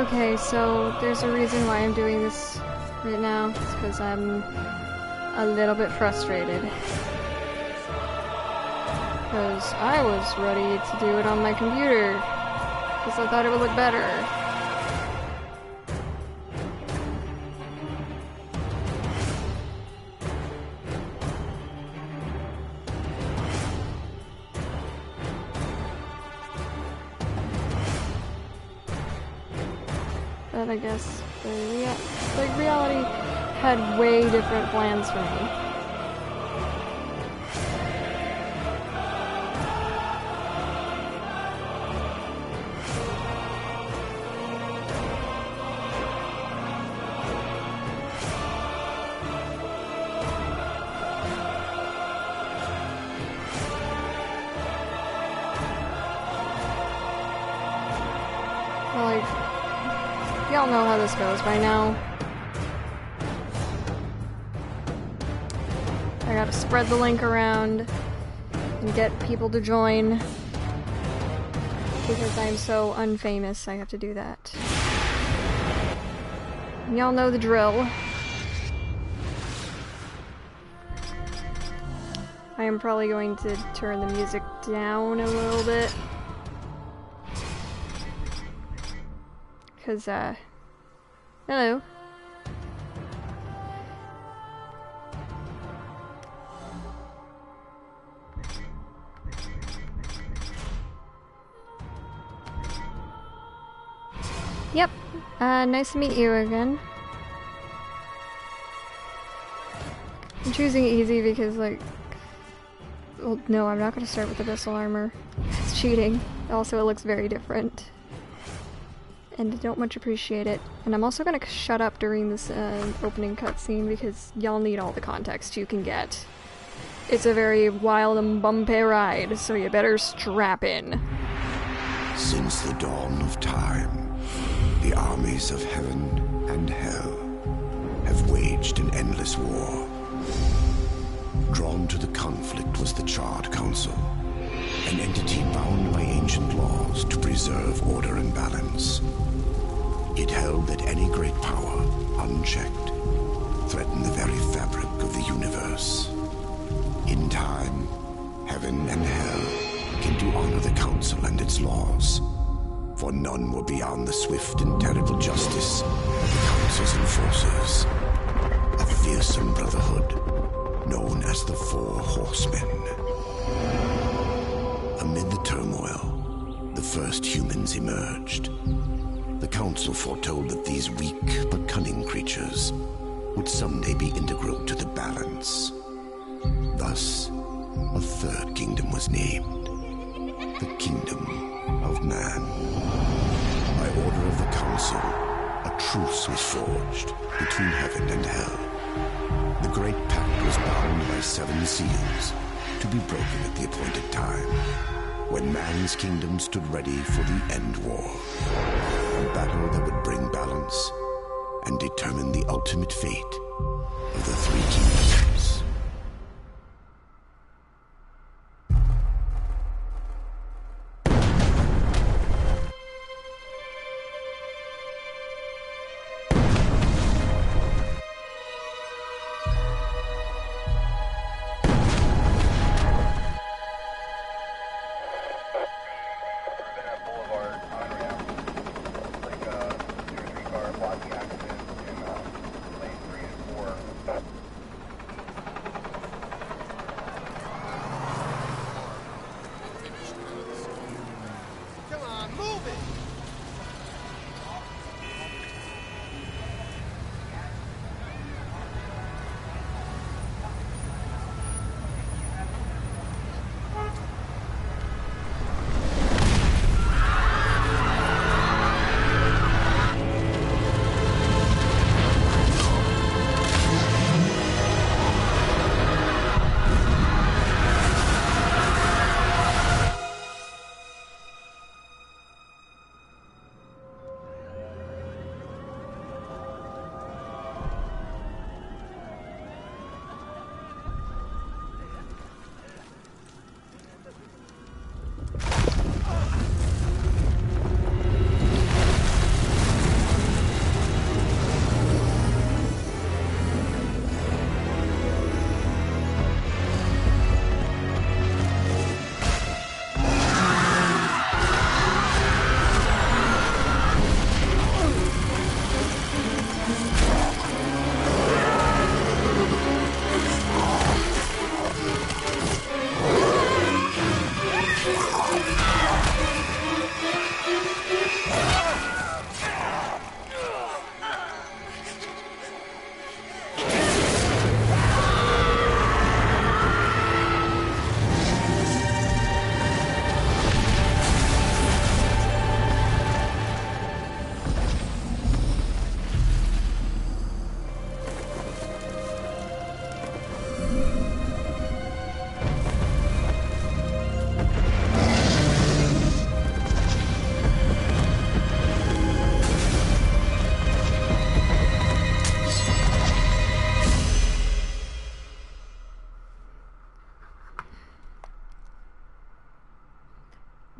Okay, so there's a reason why I'm doing this right now. It's because I'm a little bit frustrated. Because I was ready to do it on my computer. Because I thought it would look better. But I guess the reality had way different plans for me. Well, like, y'all know how this goes by now. I gotta spread the link around and get people to join. Because I'm so unfamous, I have to do that. Y'all know the drill. I am probably going to turn the music down a little bit. Because, hello. Yep, nice to meet you again. I'm choosing easy because, like, well, no, I'm not gonna start with Abyssal Armor. It's cheating. Also, it looks very different. And I don't much appreciate it. And I'm also gonna shut up during this opening cutscene because y'all need all the context you can get. It's a very wild and bumpy ride, so you better strap in. Since the dawn of time, the armies of heaven and hell have waged an endless war. Drawn to the conflict was the Charred Council, an entity bound by ancient laws to preserve order and balance. It held that any great power, unchecked, threatened the very fabric of the universe. In time, heaven and hell came to honor the Council and its laws, for none were beyond the swift and terrible justice of the Council's enforcers. A fearsome brotherhood known as the Four Horsemen. Amid the turmoil, the first humans emerged. The Council foretold that these weak but cunning creatures would someday be integral to the balance. Thus, a third kingdom was named, the Kingdom of Man. By order of the Council, a truce was forged between heaven and hell. The Great Pact was bound by 7 seals, to be broken at the appointed time, when man's kingdom stood ready for the end war. A battle that would bring balance and determine the ultimate fate of the 3 kingdoms.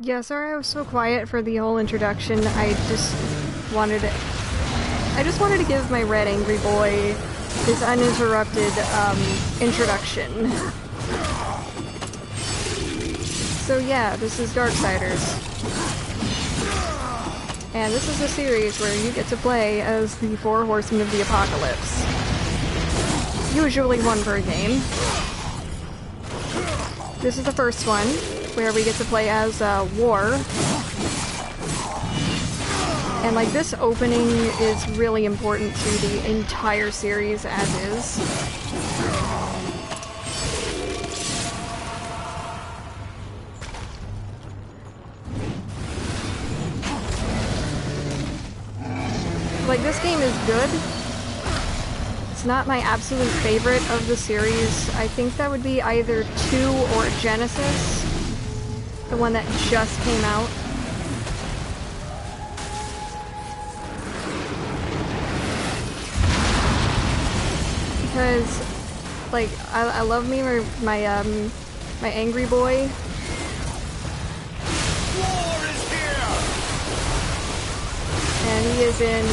Yeah, sorry I was so quiet for the whole introduction. I just wanted to give my red angry boy his uninterrupted introduction. So yeah, this is Darksiders. And this is a series where you get to play as the 4 Horsemen of the Apocalypse. Usually one per game. This is the first one, where we get to play as War. And like, this opening is really important to the entire series as is. Like, this game is good. It's not my absolute favorite of the series. I think that would be either 2 or Genesis, the one that just came out. Because, like, I love me my angry boy. And he is in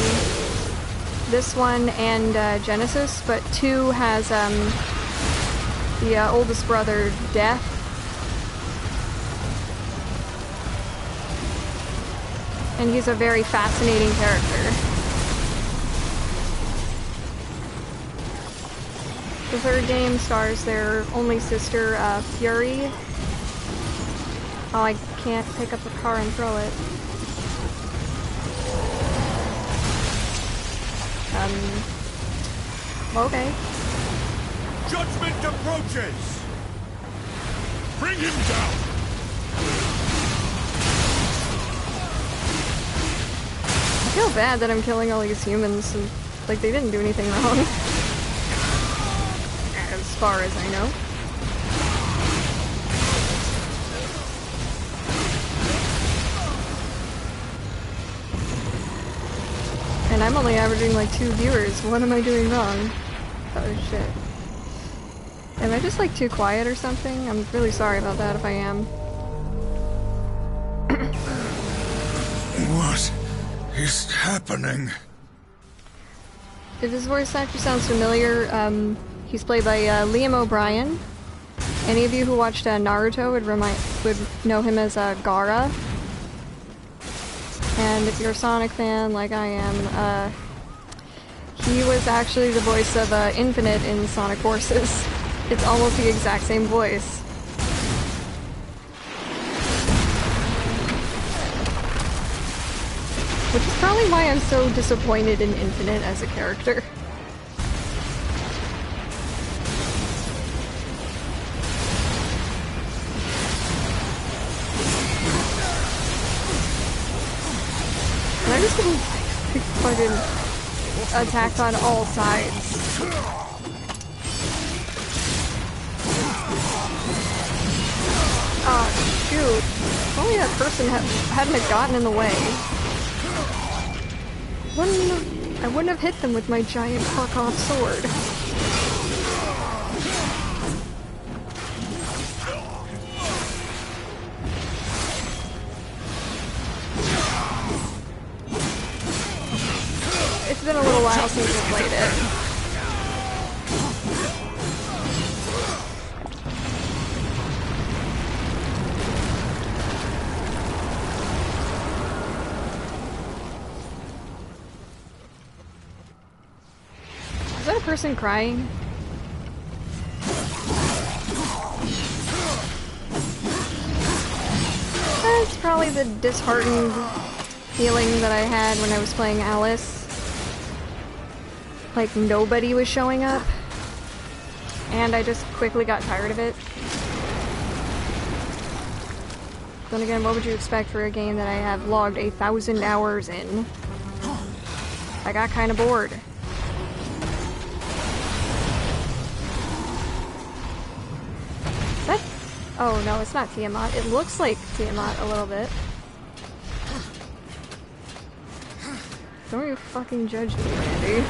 this one and Genesis, but 2 has the oldest brother, Death. And he's a very fascinating character. The third game stars their only sister, Fury. Oh, I can't pick up the car and throw it. Okay. Judgment approaches! Bring him down! I feel bad that I'm killing all these humans, and, like, they didn't do anything wrong. As far as I know. And I'm only averaging like 2 viewers. What am I doing wrong? Oh shit. Am I just like too quiet or something? I'm really sorry about that if I am. What is happening? If his voice actor sounds familiar, he's played by Liam O'Brien. Any of you who watched Naruto would know him as Gaara. And if you're a Sonic fan, like I am, he was actually the voice of Infinite in Sonic Forces. It's almost the exact same voice. Which is probably why I'm so disappointed in Infinite as a character. And I'm just getting fucking attacked on all sides. Oh, shoot. If only that person hadn't have gotten in the way. I wouldn't have hit them with my giant Tarkov sword. It's been a little while since I played it. Is that a person crying? That's probably the disheartened feeling that I had when I was playing Alice. Like, nobody was showing up. And I just quickly got tired of it. Then again, what would you expect for a game that I have logged 1,000 hours in? I got kinda bored. That? Oh no, it's not Tiamat. It looks like Tiamat a little bit. Don't you fucking judge me, Randy.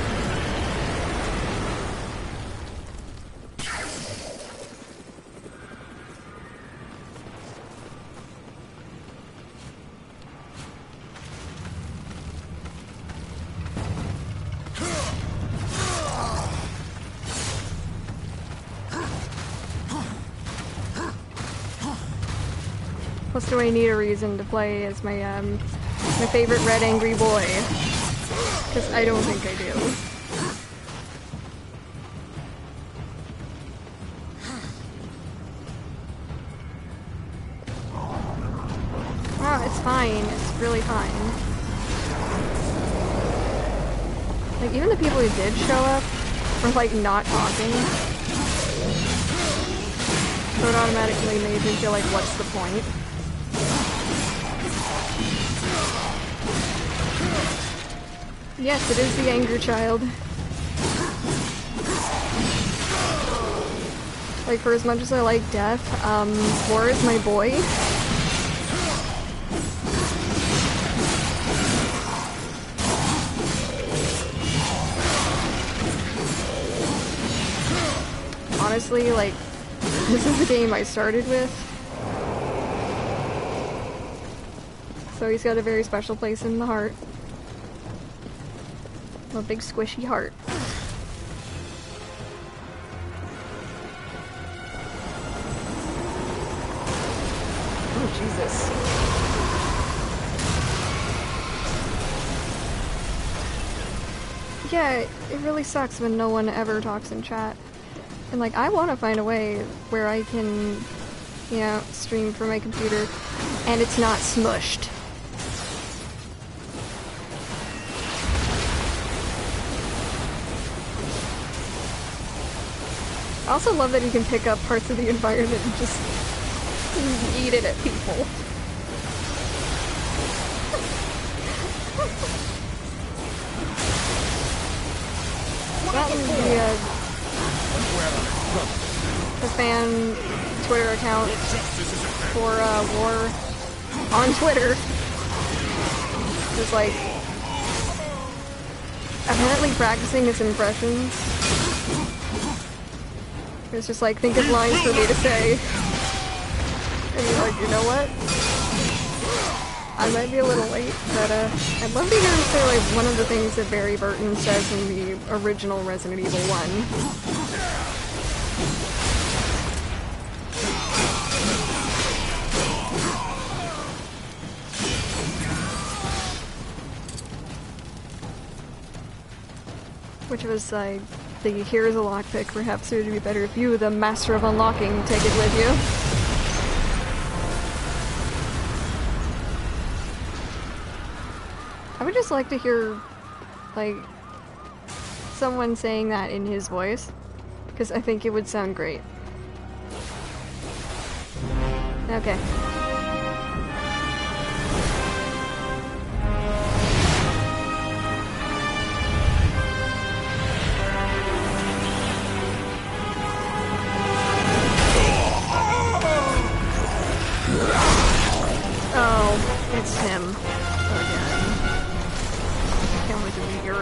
Plus, do I need a reason to play as my my favorite red angry boy? Because I don't think I do. Oh, it's fine. It's really fine. Like, even the people who did show up were, like, not talking. So it automatically made me feel like, what's the point? Yes, it is the anger child. Like, for as much as I like death, war is my boy. Honestly, like, this is the game I started with. So he's got a very special place in the heart. A big squishy heart. Oh, Jesus. Yeah, it really sucks when no one ever talks in chat. And, like, I want to find a way where I can, you know, stream from my computer and it's not smushed. I also love that you can pick up parts of the environment and just eat it at people. That was the fan Twitter account for War on Twitter. Just like apparently practicing his impressions. It's just like, think of lines for me to say. And you're like, you know what? I might be a little late, but I'd love to hear him say like one of the things that Barry Burton says in the original Resident Evil 1. Which was like, here's a lockpick, perhaps it would be better if you, the master of unlocking, take it with you. I would just like to hear, like, someone saying that in his voice, because I think it would sound great. Okay. Oh, it's him again. Can't wait to meet your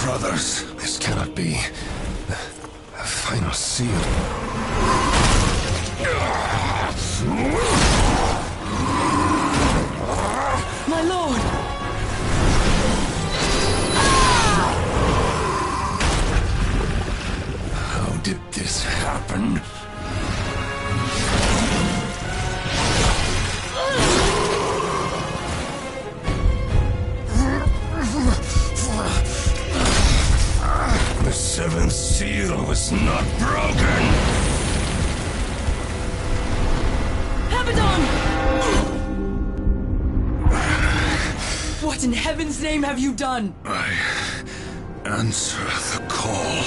brothers. This cannot be. The final seal. My lord! How did this happen? The seventh seal was not broken. Abaddon! What in heaven's name have you done? I answer the call.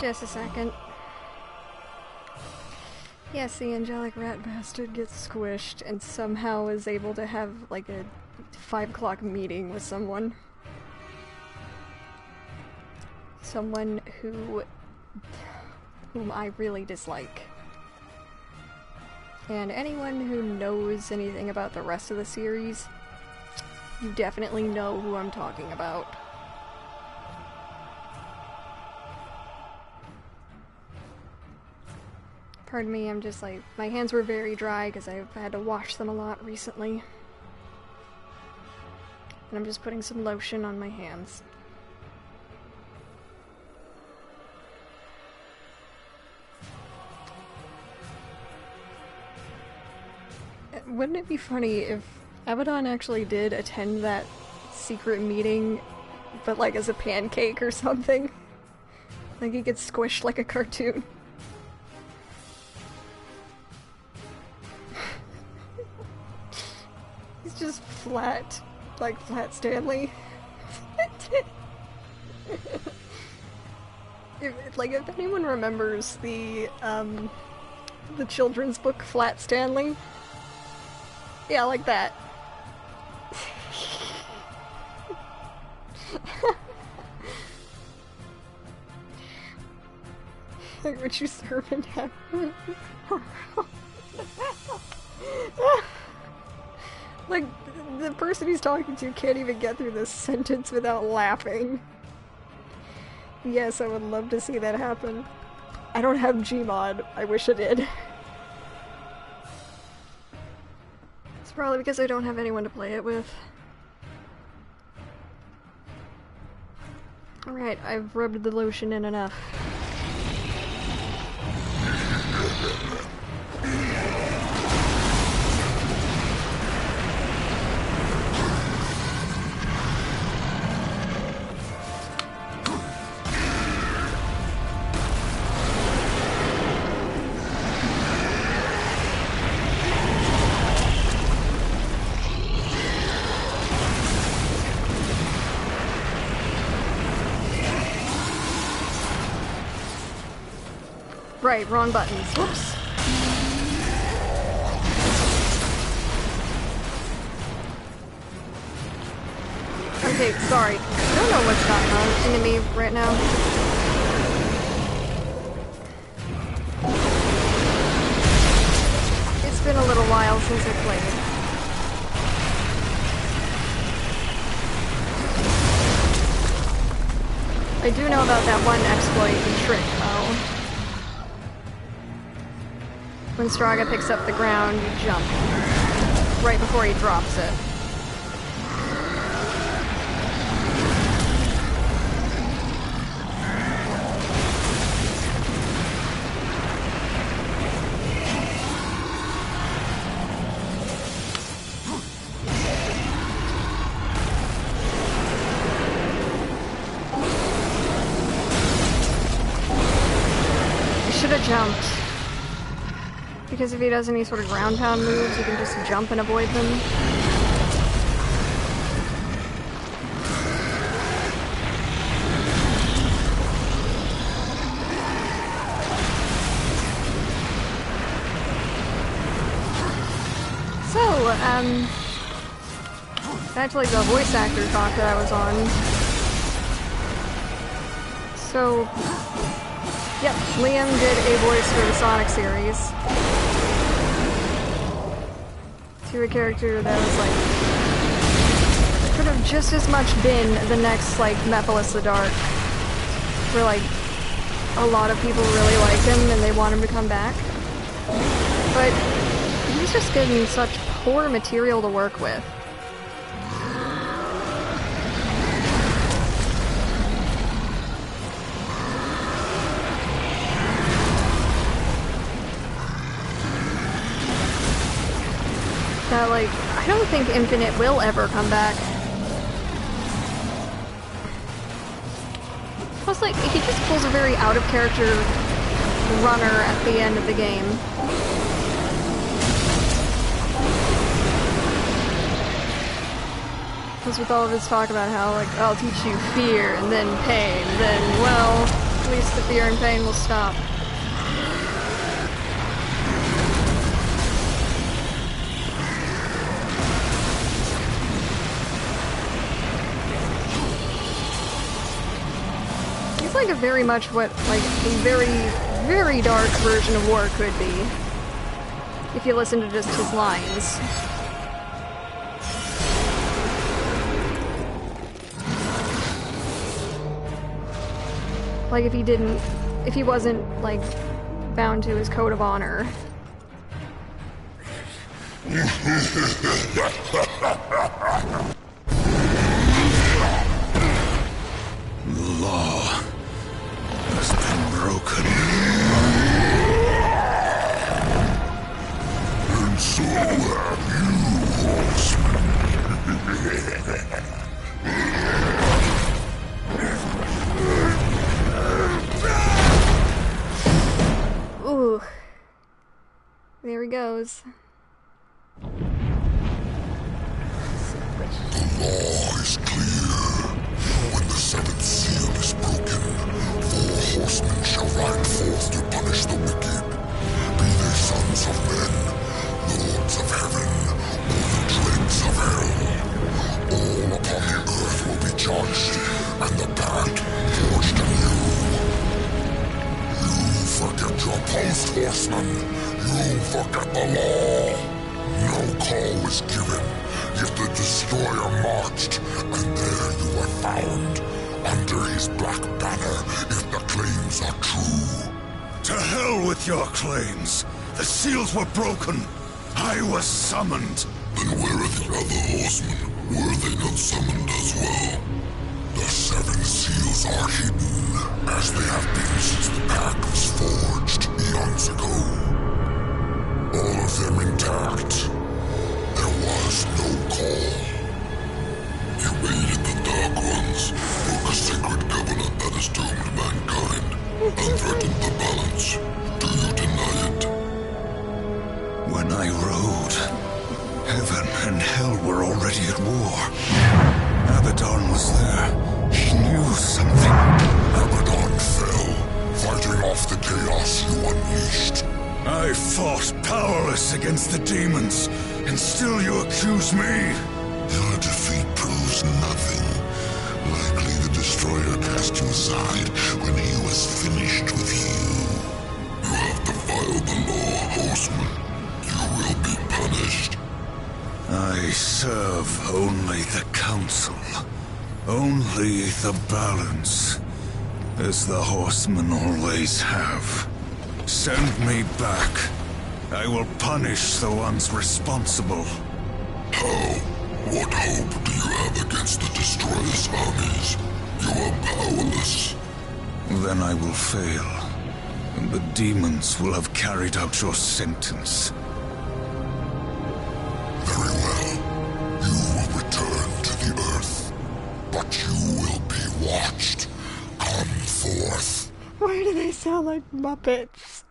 Just a second. Yes, the angelic rat bastard gets squished and somehow is able to have like a 5 o'clock meeting with someone. Someone whom I really dislike. And anyone who knows anything about the rest of the series, you definitely know who I'm talking about. Pardon me, I'm just like, my hands were very dry because I've had to wash them a lot recently. And I'm just putting some lotion on my hands. Wouldn't it be funny if Abaddon actually did attend that secret meeting, but like as a pancake or something? Like he gets squished like a cartoon. He's just flat, like Flat Stanley. If anyone remembers the children's book Flat Stanley, yeah, like that. Like, would you serve in heaven? Like, the person he's talking to can't even get through this sentence without laughing. Yes, I would love to see that happen. I don't have Gmod. I wish I did. It's probably because I don't have anyone to play it with. Alright, I've rubbed the lotion in enough. Right, wrong buttons. Whoops. Okay, sorry. I don't know what's going on into me right now. It's been a little while since I played. I do know about that one exploit and trick, though. When Straga picks up the ground, you jump. Right before he drops it. I should have jumped. Because if he does any sort of ground pound moves, you can just jump and avoid them. So, back to like the voice actor talk that I was on. So, yep, Liam did a voice for the Sonic series. To a character that was like, could have just as much been the next like Mephiles the Dark, where like a lot of people really like him and they want him to come back, but he's just getting such poor material to work with. That, like, I don't think Infinite will ever come back. Plus, like, he just pulls a very out-of-character runner at the end of the game. Because with all of his talk about how, like, I'll teach you fear, and then pain, and then, well, At least the fear and pain will stop. He's like a very much what, like, a very, very dark version of War could be. If you listen to just his lines. Like, if he wasn't, like, bound to his code of honor. The law has been broken. And so have you, Ooh. There he goes. The law is clear. When the seventh seal is broken, 4 horsemen shall ride forth to punish the wicked. Be they sons of men, lords of heaven, or the dregs of hell. All upon the earth will be judged, and the pact forged anew. You forget your post, horsemen. You forget the law. No call was given, yet the destroyer marched, and there you were found, under his black banner, if the claims are true. To hell with your claims! The seals were broken! I was summoned! Then where are the other horsemen? Were they not summoned as well? The 7 seals are hidden, as they have been since the pact was forged eons ago. All of them intact. There was no call. You aided the Dark Ones, broke a sacred covenant that has doomed mankind, and threatened the balance. Do you deny it? When I rode, heaven and hell were already at war. Abaddon was there. He knew something. Abaddon fell, fighting off the chaos you unleashed. I fought powerless against the demons, and still you accuse me? Your defeat proves nothing. Likely the Destroyer cast you aside when he was finished with you. You have defiled the law, horseman. You will be punished. I serve only the Council. Only the balance. As the horsemen always have. Send me back. I will punish the ones responsible. How? What hope do you have against the Destroyer's armies? You are powerless. Then I will fail, and the demons will have carried out your sentence. Very well. You will return to the Earth, but you will be watched. Come forth. Why do they sound like Muppets?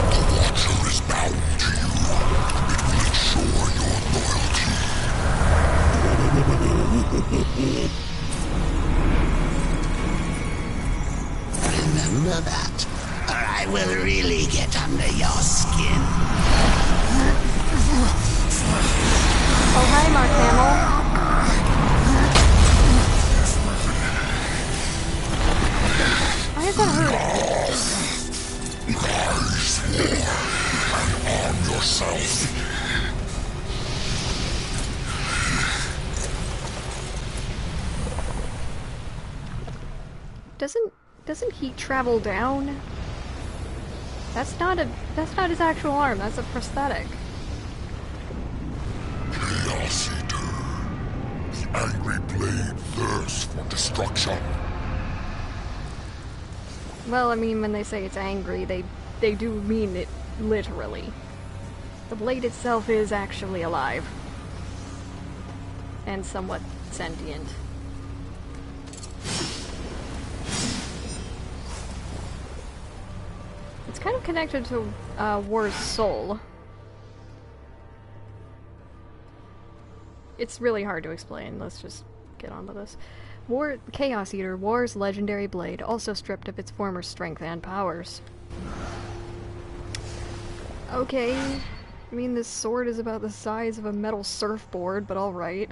The Watcher is bound to you. It will ensure your loyalty. Remember that, or I will really get under your skin. Oh, hi, Mark Hamill. Why is that hurt? Rise, war, and arm yourself. Doesn't heat travel down? That's not his actual arm, that's a prosthetic. Chaos Eater. The angry blade thirsts for destruction. Well, I mean, when they say it's angry, they do mean it literally. The blade itself is actually alive. And somewhat sentient. It's kind of connected to War's soul. It's really hard to explain. Let's just get on with this. Chaos Eater, War's legendary blade, also stripped of its former strength and powers. Okay, I mean this sword is about the size of a metal surfboard, but alright.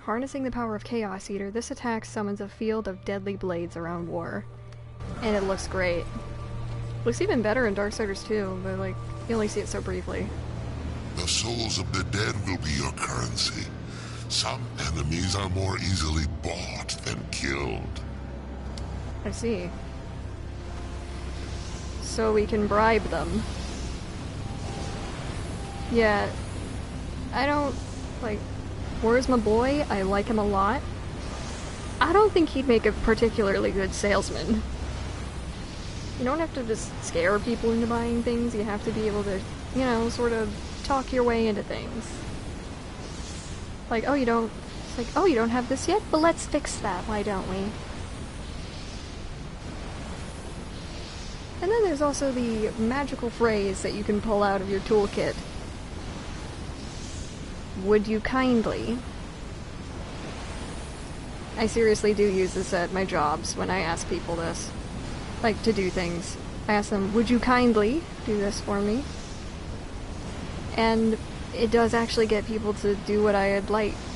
Harnessing the power of Chaos Eater, this attack summons a field of deadly blades around War. And it looks great. Looks even better in Darksiders 2, but like, you only see it so briefly. The souls of the dead will be your currency. Some enemies are more easily bought than killed. I see. So we can bribe them. Yeah, I don't, like, War's my boy, I like him a lot. I don't think he'd make a particularly good salesman. You don't have to just scare people into buying things, you have to be able to, you know, sort of talk your way into things. Like, oh, you don't, it's like, oh, you don't have this yet? But let's fix that, why don't we? And then there's also the magical phrase that you can pull out of your toolkit. Would you kindly? I seriously do use this at my jobs when I ask people this. Like, to do things. I ask them, would you kindly do this for me? And it does actually get people to do what I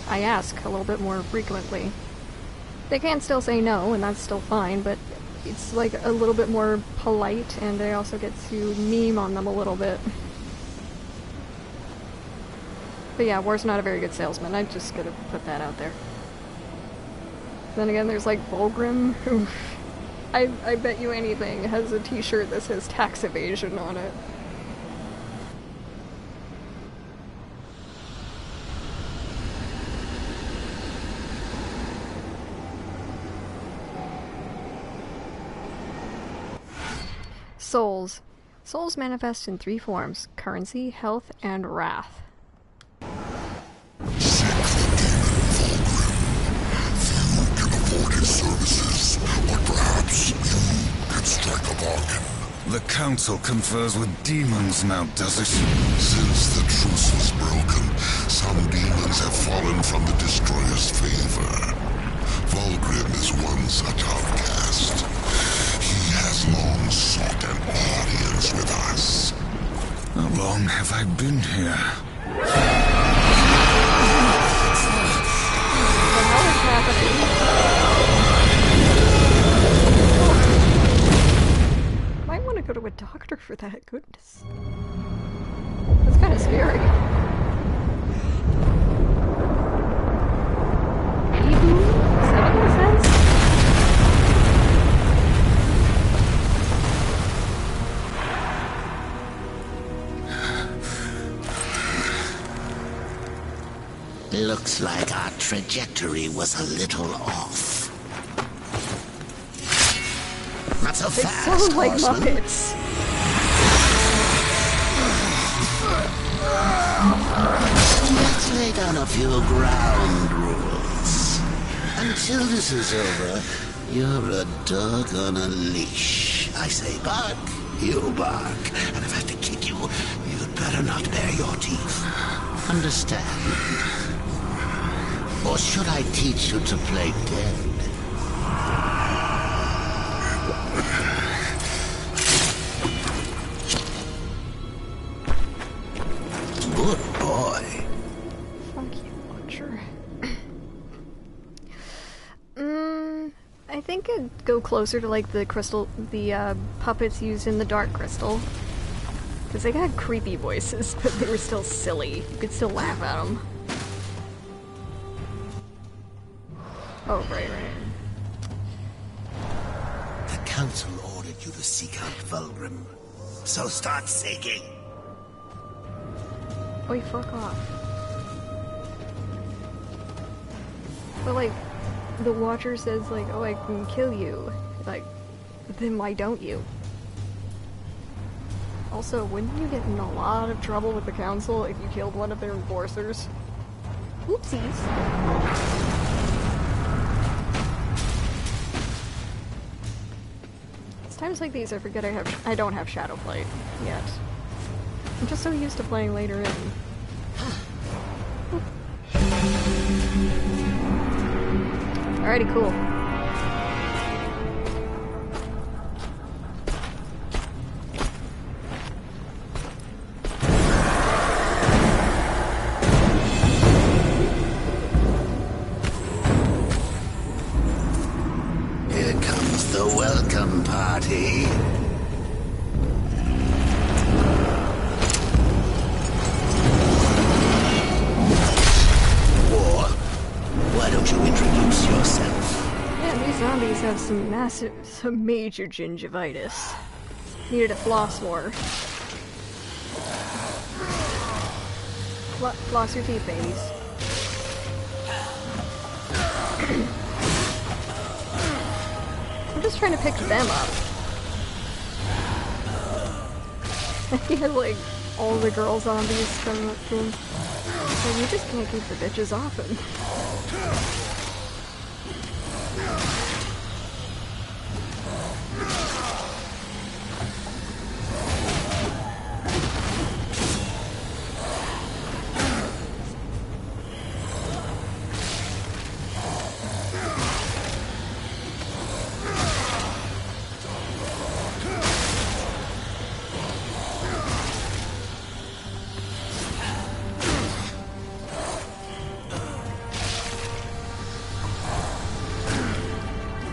ask a little bit more frequently. They can still say no, and that's still fine, but it's like a little bit more polite, and I also get to meme on them a little bit. But yeah, War's not a very good salesman. I just gotta put that out there. Then again, there's like Vulgrim, who I bet you anything has a t-shirt that says tax evasion on it. Souls. Souls manifest in 3 forms: currency, health, and wrath. Services, or perhaps you could strike a bargain. The Council confers with demons now, does it? Since the truce was broken, some demons have fallen from the Destroyer's favor. Vulgrim is one such outcast. He has long sought an audience with us. How long have I been here? What the hell is happening? Might want to go to a doctor for that. Goodness. That's kind of scary. Eden? Is that what it says? Looks like our trajectory was a little off. Not so They fast, sound like horseman. Muppets. Let's lay down a few ground rules. Until this is over, you're a dog on a leash. I say bark, you bark. And if I have to kick you, you'd better not bare your teeth. Understand? Or should I teach you to play dead? Good boy. Fuck you, Butcher. I think I'd go closer to like the crystal, the puppets used in the Dark Crystal. Because they got creepy voices, but they were still silly. You could still laugh at them. Oh, right. The council ordered you to seek out Vulgrim. So start seeking. Oi, fuck off. But like, the Watcher says like, oh, I can kill you. Like, then why don't you? Also, wouldn't you get in a lot of trouble with the council if you killed one of their enforcers? Oopsies. Let's Times like these I forget I don't have Shadowplate yet. I'm just so used to playing later in. Alrighty, cool. Here comes the welcome party. War, why don't you introduce yourself? Man, these zombies have some major gingivitis. Needed to floss more. Floss your teeth, babies. I'm just trying to pick them up. He had like all the girl zombies coming up to him. And you just can't keep the bitches off him.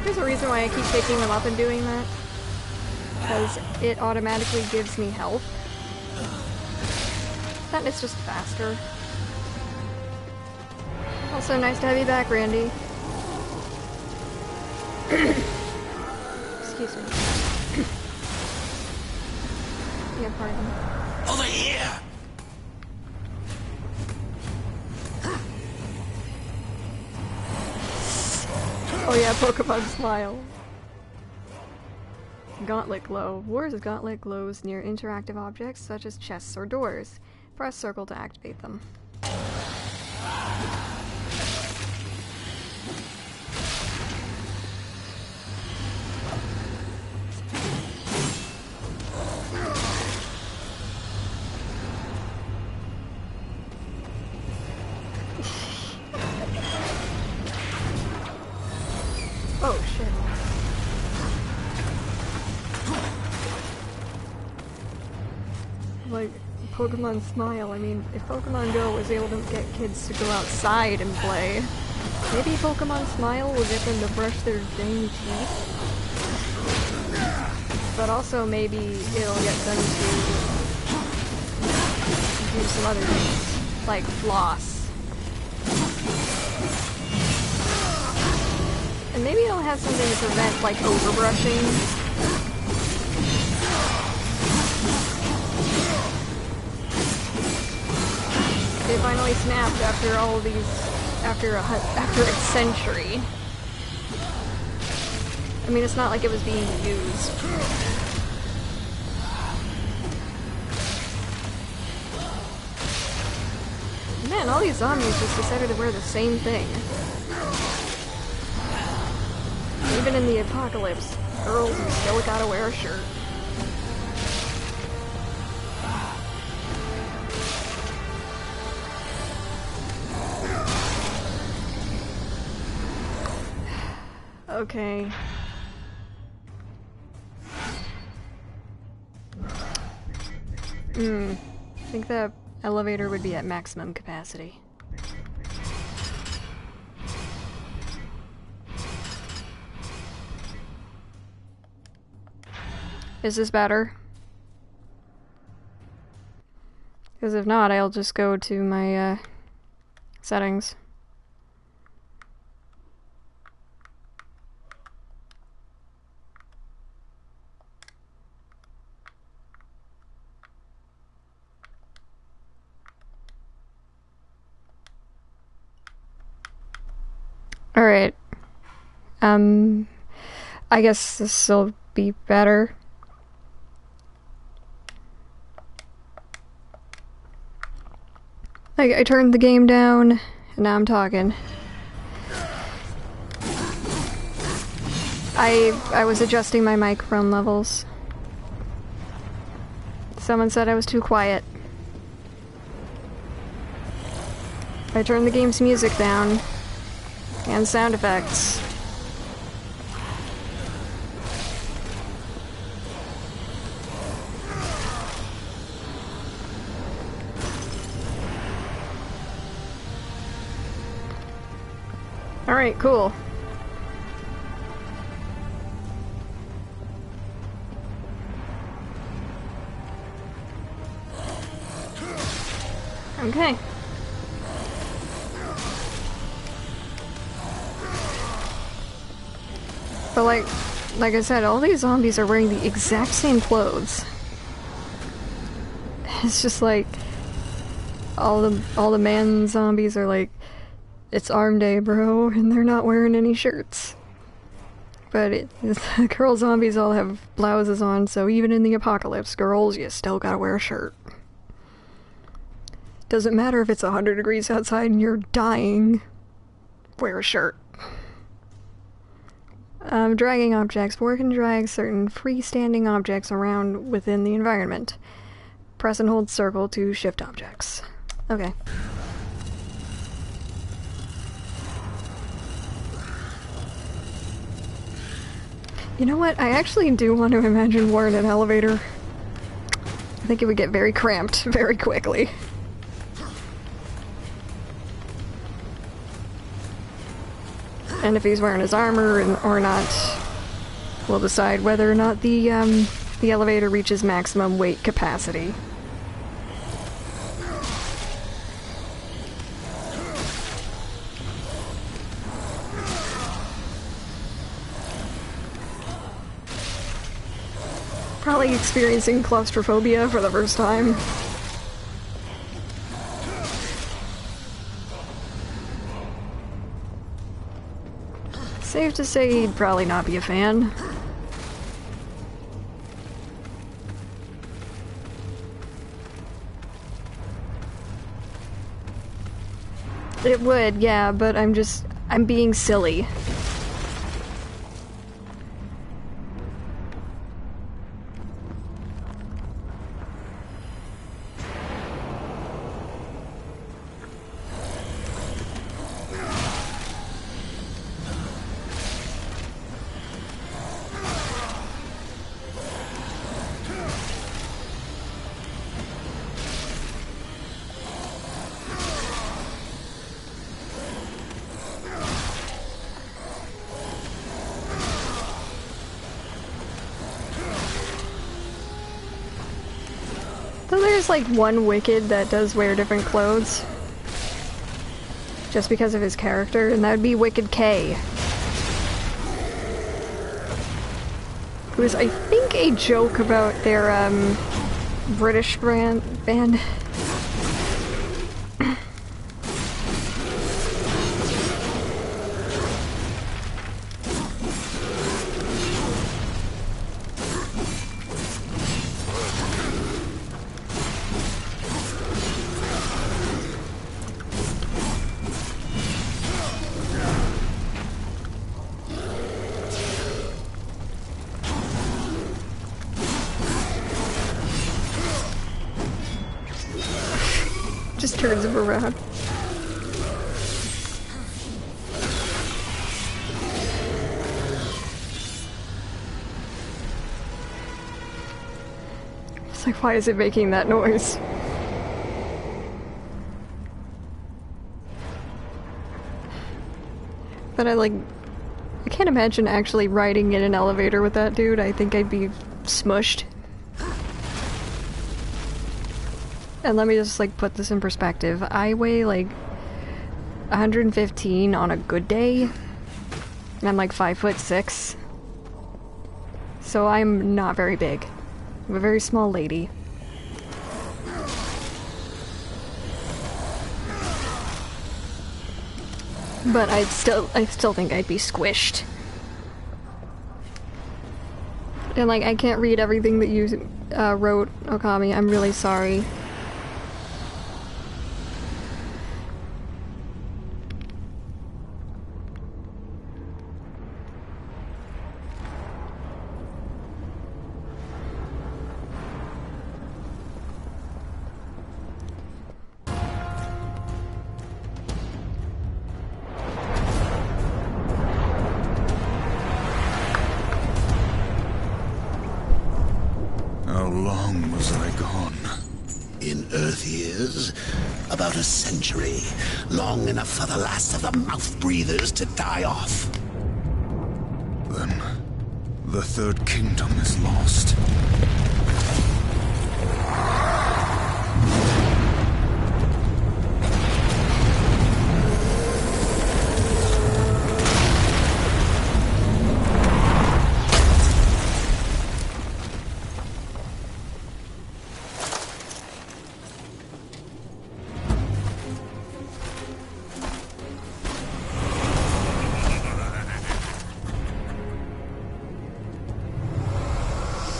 There's a reason why I keep picking them up and doing that. Because it automatically gives me health. That it's just faster. Also nice to have you back, Randy. Excuse me. Yeah, pardon. Over here! Oh yeah, Pokemon Smile. Gauntlet Glow. Wars Gauntlet glows near interactive objects such as chests or doors. Press circle to activate them. Oh shit. Like, Pokemon Smile, I mean, if Pokemon Go was able to get kids to go outside and play, maybe Pokemon Smile will get them to brush their dang teeth. But also maybe it'll get them to do some other things, like floss. And maybe it'll have something to prevent, like, overbrushing. They finally snapped after all of these, after a century. I mean, it's not like it was being used. Man, all these zombies just decided to wear the same thing. Even in the apocalypse, girls still gotta wear a shirt. Okay. I think the elevator would be at maximum capacity. Is this better? Because if not, I'll just go to my settings. Alright. I guess this will be better. Like, I turned the game down, and now I'm talking. I was adjusting my microphone levels. Someone said I was too quiet. I turned the game's music down. And sound effects. Alright, cool. Okay. But like I said, all these zombies are wearing the exact same clothes. It's just like all the man zombies are like, it's arm day, bro, and they're not wearing any shirts. But the girl zombies all have blouses on, so even in the apocalypse, girls, you still gotta wear a shirt. Doesn't matter if it's 100 degrees outside and you're dying, wear a shirt. Dragging objects. Work and drag certain freestanding objects around within the environment. Press and hold circle to shift objects. Okay. You know what? I actually do want to imagine War in an elevator. I think it would get very cramped very quickly. And if he's wearing his armor or not, we'll decide whether or not the elevator reaches maximum weight capacity. Probably experiencing claustrophobia for the first time. Safe to say he'd probably not be a fan. It would, yeah, but I'm being silly. So there's like one Wicked that does wear different clothes. Just because of his character, and that would be Wicked K. Who is, I think, a joke about their, British band. Just turns him around. It's like, why is it making that noise? But I can't imagine actually riding in an elevator with that dude. I think I'd be smushed. And let me just, put this in perspective. I weigh, 115 on a good day. And I'm, 5'6". So I'm not very big. I'm a very small lady. But I still think I'd be squished. And, I can't read everything that you, wrote, Okami. I'm really sorry. How long was I gone? In Earth years, about a century. Long enough for the last of the mouth breathers to die off. Then, the Third Kingdom is lost.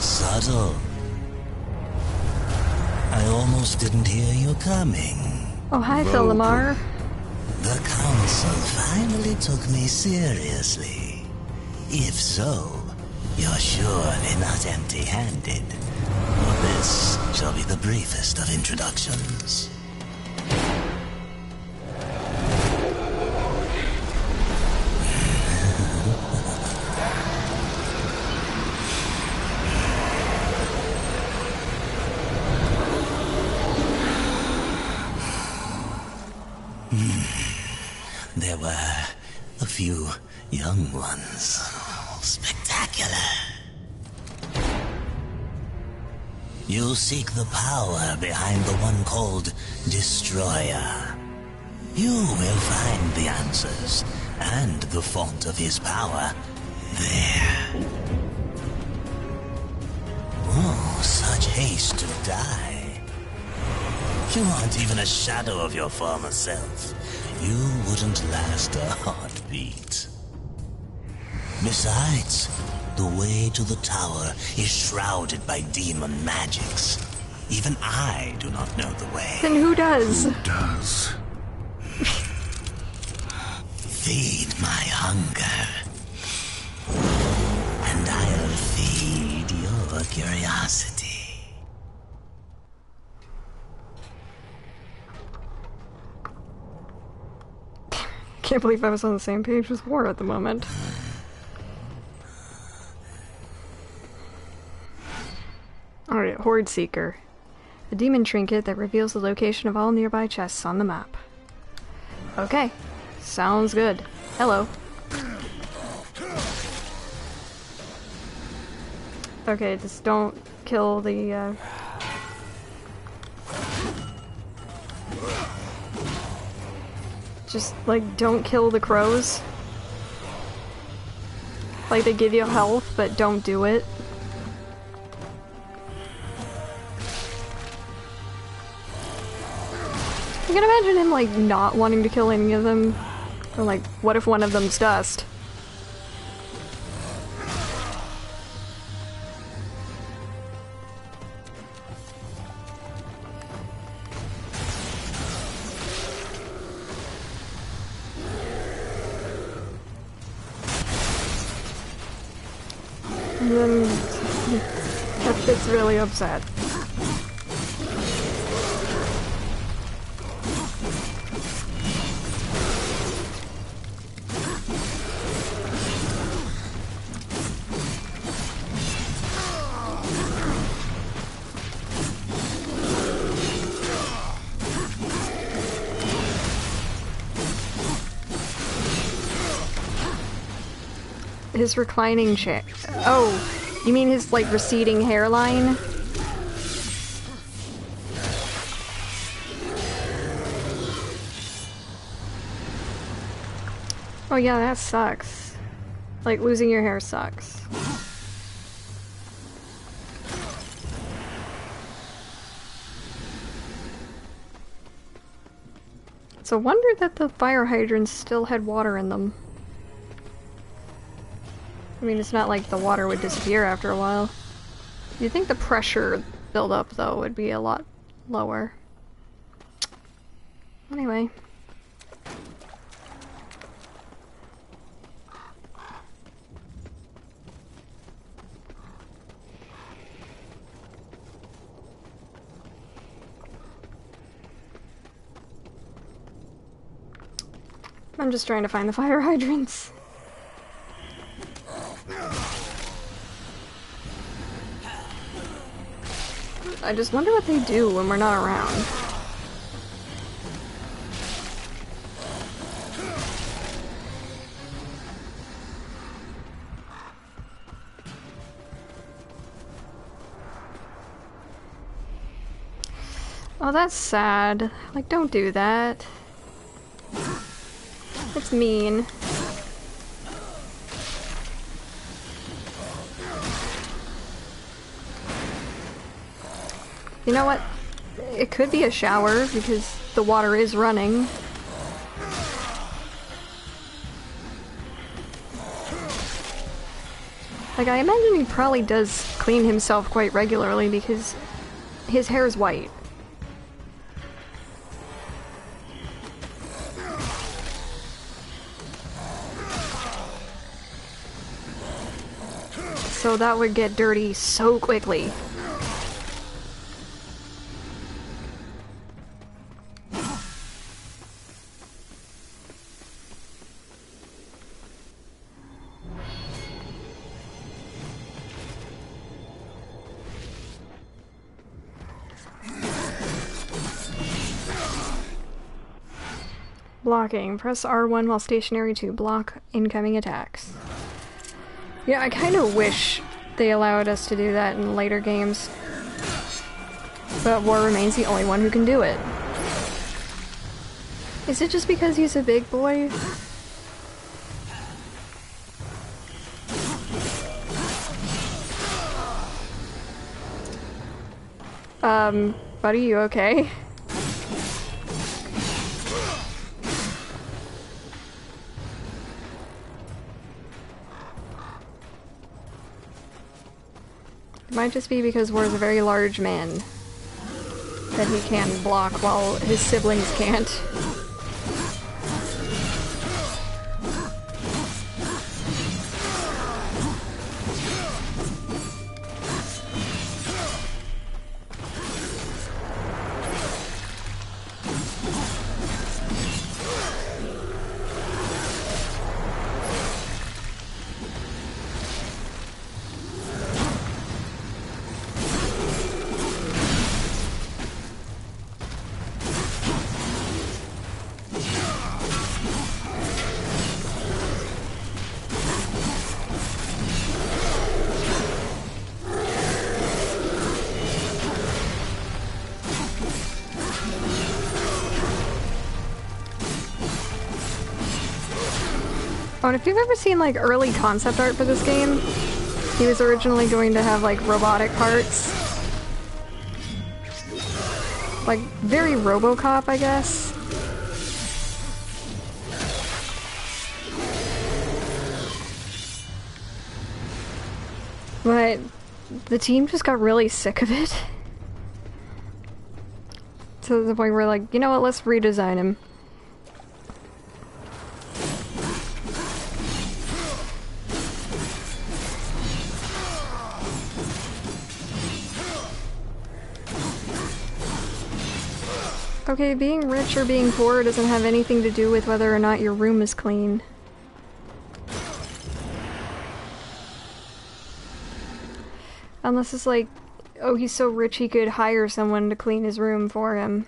Subtle. I almost didn't hear you coming. Oh, hi, Philimar. The Council finally took me seriously. If so, you're surely not empty-handed. This shall be the briefest of introductions. There were a few young ones. Spectacular. You seek the power behind the one called Destroyer. You will find the answers and the font of his power there. Oh, such haste to die. You aren't even a shadow of your former self. You wouldn't last a heartbeat. Besides, the way to the tower is shrouded by demon magics. Even I do not know the way. Then who does? Who does? Feed my hunger, and I'll feed your curiosity. Can't believe I was on the same page with War at the moment. Alright, Horde Seeker. A demon trinket that reveals the location of all nearby chests on the map. Okay, sounds good. Hello. Okay, just don't kill the, Just, like, don't kill the crows. Like, they give you health, but don't do it. I can imagine him, like, not wanting to kill any of them. Or, like, what if one of them's dust? And then that gets really upset. His reclining chair. Oh, you mean his, like, receding hairline? Oh yeah, that sucks. Like, losing your hair sucks. It's a wonder that the fire hydrants still had water in them. I mean, it's not like the water would disappear after a while. You'd think the pressure buildup, though, would be a lot lower. Anyway. I'm just trying to find the fire hydrants. I just wonder what they do when we're not around. Oh, that's sad. Like, don't do that. It's mean. You know what? It could be a shower because the water is running. Like, I imagine he probably does clean himself quite regularly because his hair is white. So that would get dirty so quickly. Blocking. Press R1 while stationary to block incoming attacks. Yeah, I kind of wish they allowed us to do that in later games. But War remains the only one who can do it. Is it just because he's a big boy? Buddy, you okay? It might just be because War's a very large man that he can block while his siblings can't. Oh, and if you've ever seen, like, early concept art for this game, he was originally going to have, like, robotic parts. Like, very RoboCop, I guess. But the team just got really sick of it. To the point where, like, you know what, let's redesign him. Okay, being rich or being poor doesn't have anything to do with whether or not your room is clean. Unless it's like, oh, he's so rich he could hire someone to clean his room for him.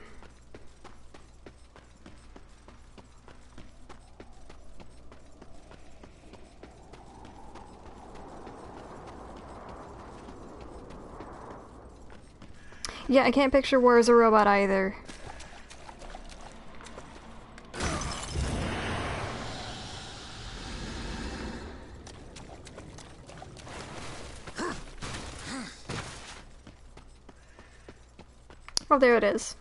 Yeah, I can't picture War as a robot either. Oh, there it is.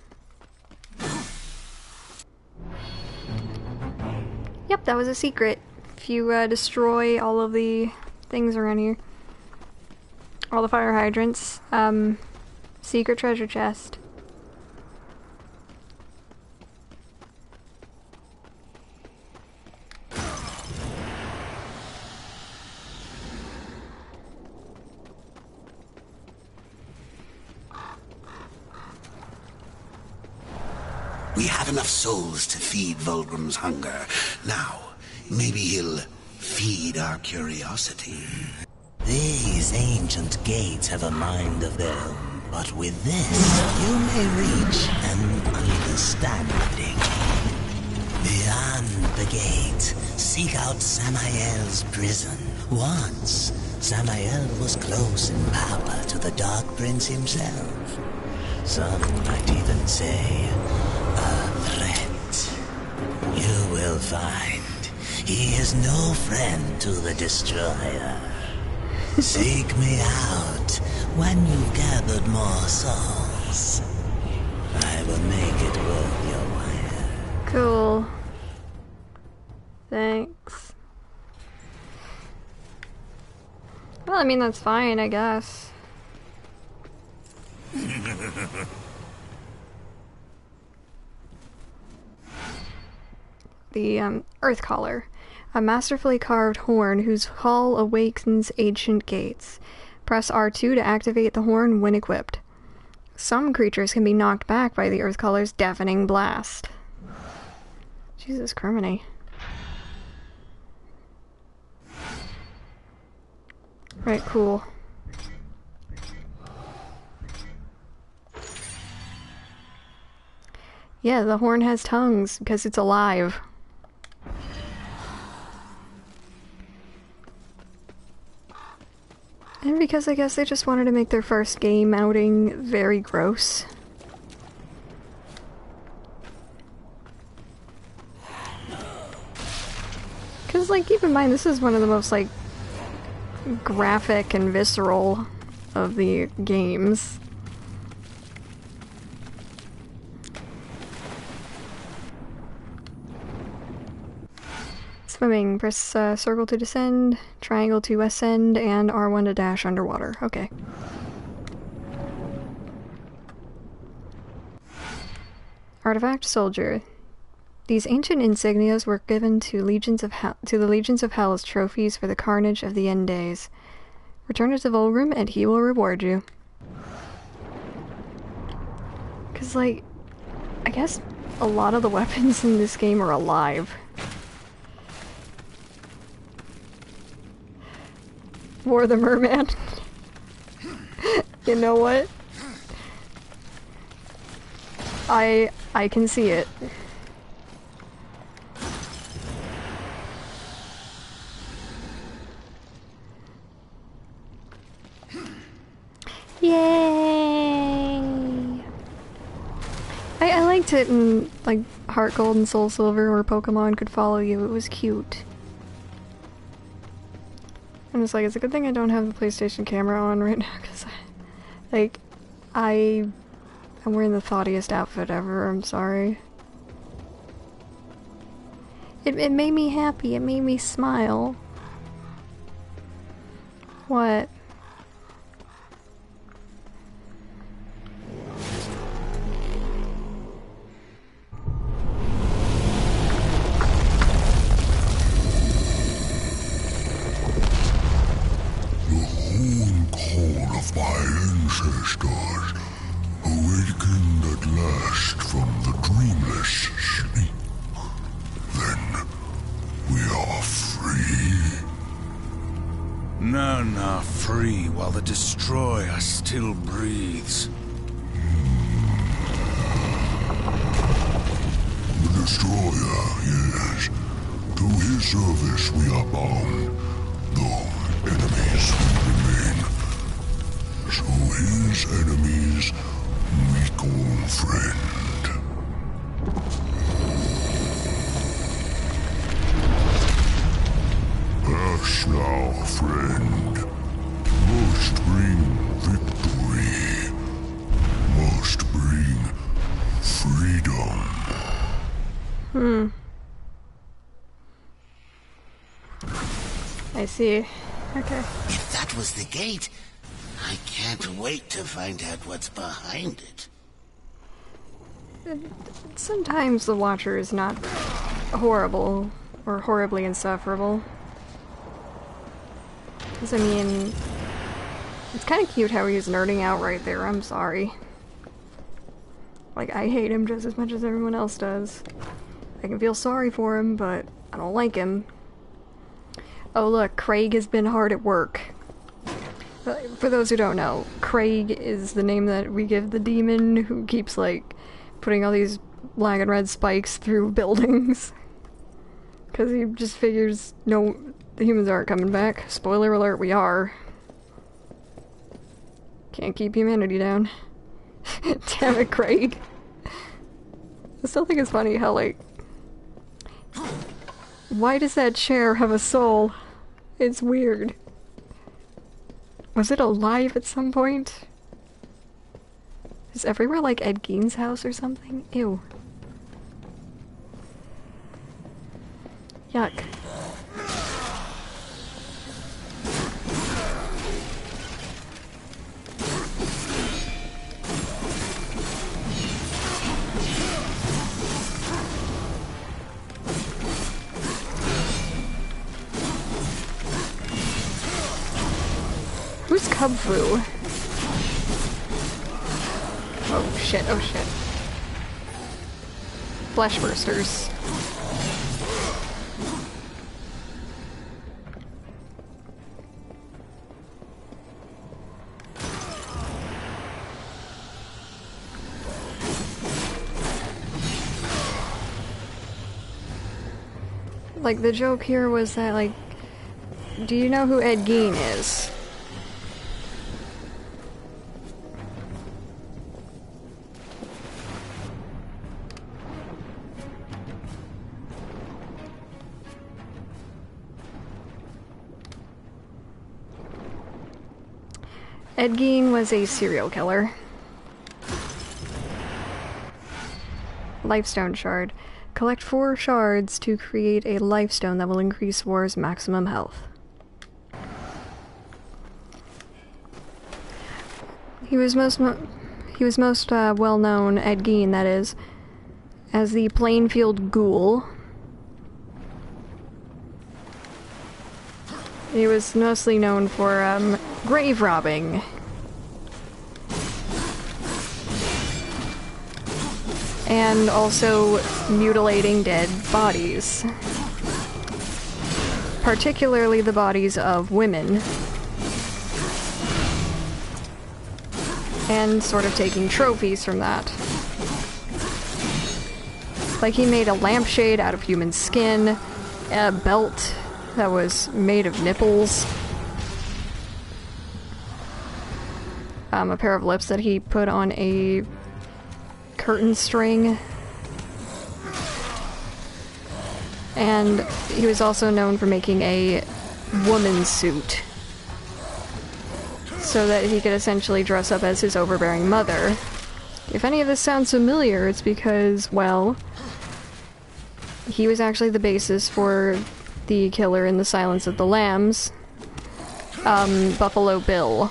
Yep, that was a secret. If you destroy all of the things around here, all the fire hydrants, secret treasure chest. We have enough souls to feed Vulgrim's hunger. Now, maybe he'll feed our curiosity. These ancient gates have a mind of their own. But with this, you may reach an understanding. Beyond the gate, seek out Samael's prison. Once, Samael was close in power to the Dark Prince himself. Some might even say, a threat. You will find he is no friend to the Destroyer. Seek me out when you've gathered more souls. I will make it worth your while. Cool. Thanks. Well, I mean, that's fine, I guess. The, Earth Caller. A masterfully carved horn whose call awakens ancient gates. Press R2 to activate the horn when equipped. Some creatures can be knocked back by the Earth Caller's deafening blast. Jesus criminy. Right, cool. Yeah, the horn has tongues because it's alive. And because I guess they just wanted to make their first game outing very gross. Because, like, keep in mind, this is one of the most, like, graphic and visceral of the games. Swimming. Press circle to descend, triangle to ascend, and R1 to dash underwater. Okay. Artifact Soldier. These ancient insignias were given to the Legions of Hell as trophies for the carnage of the end days. Return it to Volgrim and he will reward you. Cause, like, I guess a lot of the weapons in this game are alive. For the merman. You know what? I can see it. Yay! I liked it in, like, Heart Gold and Soul Silver where Pokemon could follow you. It was cute. I'm just like, it's a good thing I don't have the PlayStation camera on right now, because, I'm wearing the thoughtiest outfit ever, I'm sorry. It made me happy, it made me smile. What? My ancestors, awakened at last from the dreamless sleep. Then we are free. No, free while the Destroyer still breathes. The Destroyer, yes. To his service we are bound, though enemies will remain. So his enemies we call friend. Pass now, friend. Must bring victory. Must bring freedom. I see. Okay. If that was the gate, I can't wait to find out what's behind it. Sometimes the Watcher is not horrible or horribly insufferable. Because, I mean, it's kind of cute how he's nerding out right there, I'm sorry. Like, I hate him just as much as everyone else does. I can feel sorry for him, but I don't like him. Oh look, Craig has been hard at work. For those who don't know, Craig is the name that we give the demon who keeps, like, putting all these black and red spikes through buildings. Because he just figures, no, the humans aren't coming back. Spoiler alert, we are. Can't keep humanity down. Damn it, Craig. I still think it's funny how, like... Why does that chair have a soul? It's weird. Was it alive at some point? Is everywhere like Ed Gein's house or something? Ew. Yuck. Who's Kung Fu? Oh shit, oh shit. Flesh bursters. Like, the joke here was that, like, do you know who Ed Gein is? Ed Gein was a serial killer. Lifestone shard. Collect 4 shards to create a lifestone that will increase War's maximum health. He was most well known, Ed Gein, that is, as the Plainfield Ghoul. He was mostly known for grave robbing. And also mutilating dead bodies. Particularly the bodies of women. And sort of taking trophies from that. Like, he made a lampshade out of human skin, a belt that was made of nipples, a pair of lips that he put on a curtain string, and he was also known for making a woman suit so that he could essentially dress up as his overbearing mother. If any of this sounds familiar, it's because, well, he was actually the basis for the killer in The Silence of the Lambs, Buffalo Bill.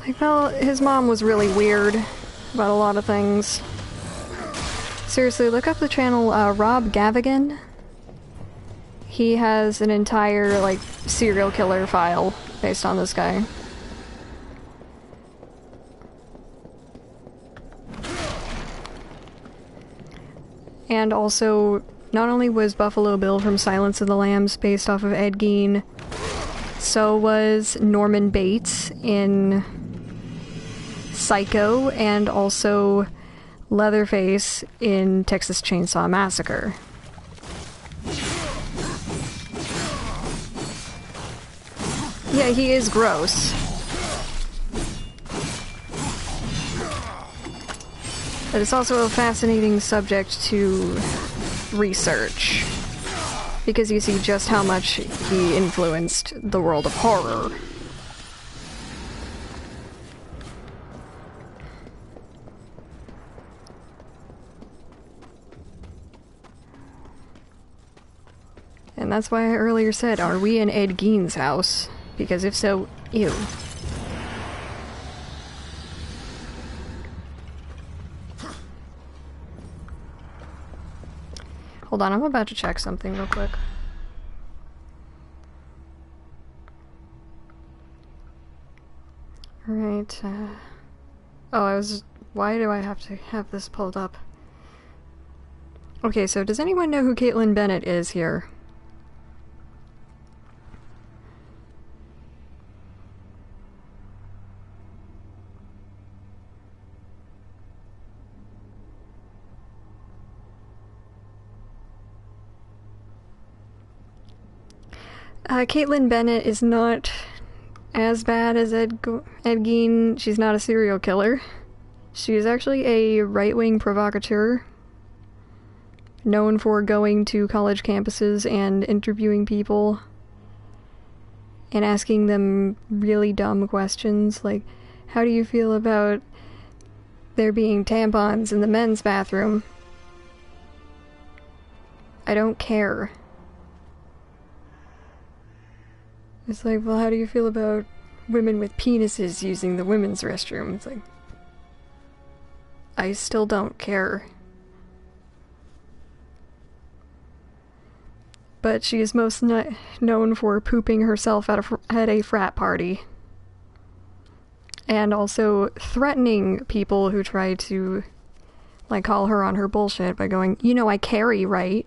Like, well, his mom was really weird about a lot of things. Seriously, look up the channel, Rob Gavigan. He has an entire, like, serial killer file based on this guy. And also, not only was Buffalo Bill from Silence of the Lambs based off of Ed Gein, so was Norman Bates in Psycho, and also Leatherface in Texas Chainsaw Massacre. Yeah, he is gross. But it's also a fascinating subject to research, because you see just how much he influenced the world of horror. And that's why I earlier said, are we in Ed Gein's house? Because if so, ew. Hold on, I'm about to check something real quick. Alright, why do I have to have this pulled up? Okay, so does anyone know who Caitlin Bennett is here? Caitlin Bennett is not as bad as Ed Gein. She's not a serial killer. She is actually a right-wing provocateur, known for going to college campuses and interviewing people and asking them really dumb questions, like, how do you feel about there being tampons in the men's bathroom? I don't care. It's like, well, how do you feel about women with penises using the women's restroom? It's like, I still don't care. But she is most known for pooping herself at a frat party. And also threatening people who try to, like, call her on her bullshit by going, you know I carry, right?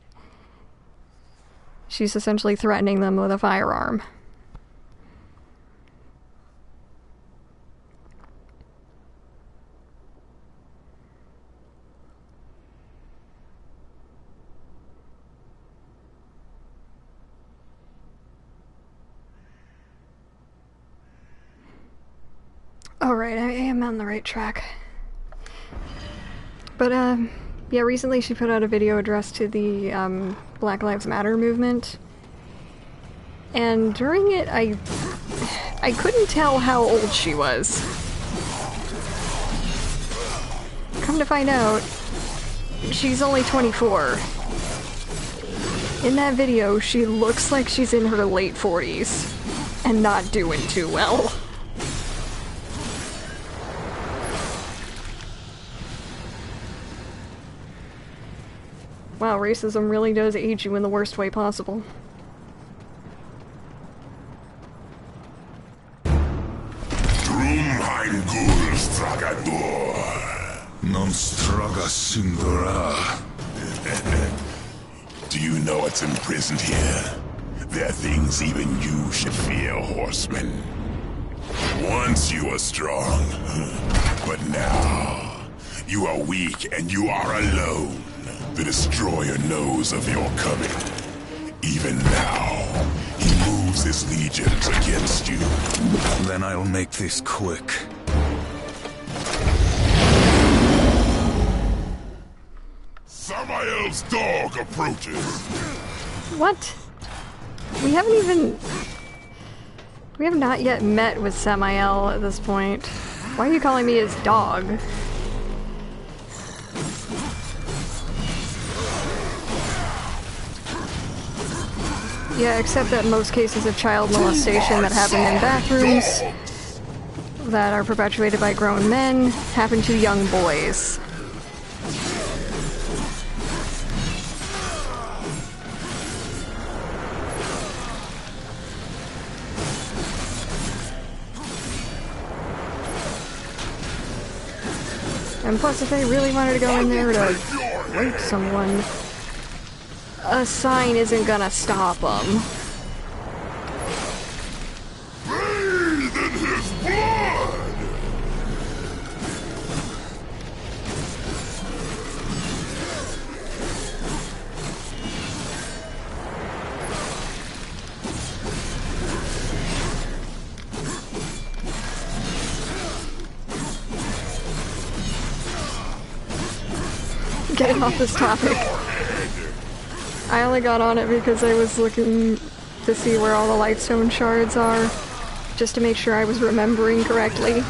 She's essentially threatening them with a firearm. Alright, I am on the right track. But, yeah, recently she put out a video addressed to the, Black Lives Matter movement. And during it, I couldn't tell how old she was. Come to find out, she's only 24. In that video, she looks like she's in her late 40s, and not doing too well. Wow, racism really does age you in the worst way possible. Non straga singura. Do you know what's imprisoned here? There are things even you should fear, horseman. Once you were strong, but now you are weak and you are alone. The Destroyer knows of your coming. Even now, he moves his legions against you. Then I'll make this quick. Samael's dog approaches. What? We have not yet met with Samael at this point. Why are you calling me his dog? Yeah, except that most cases of child molestation that happen in bathrooms that are perpetuated by grown men happen to young boys. And plus, if they really wanted to go in there to rape someone, a sign isn't gonna stop them. Bathe in his blood! Getting off this topic. I only got on it because I was looking to see where all the Lightstone shards are, just to make sure I was remembering correctly.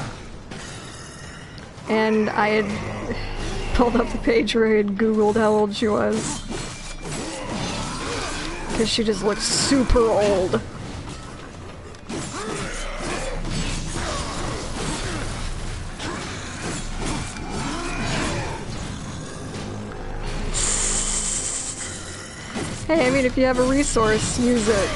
And I had pulled up the page where I had Googled how old she was. Because she just looks super old. Hey, I mean, if you have a resource, use it.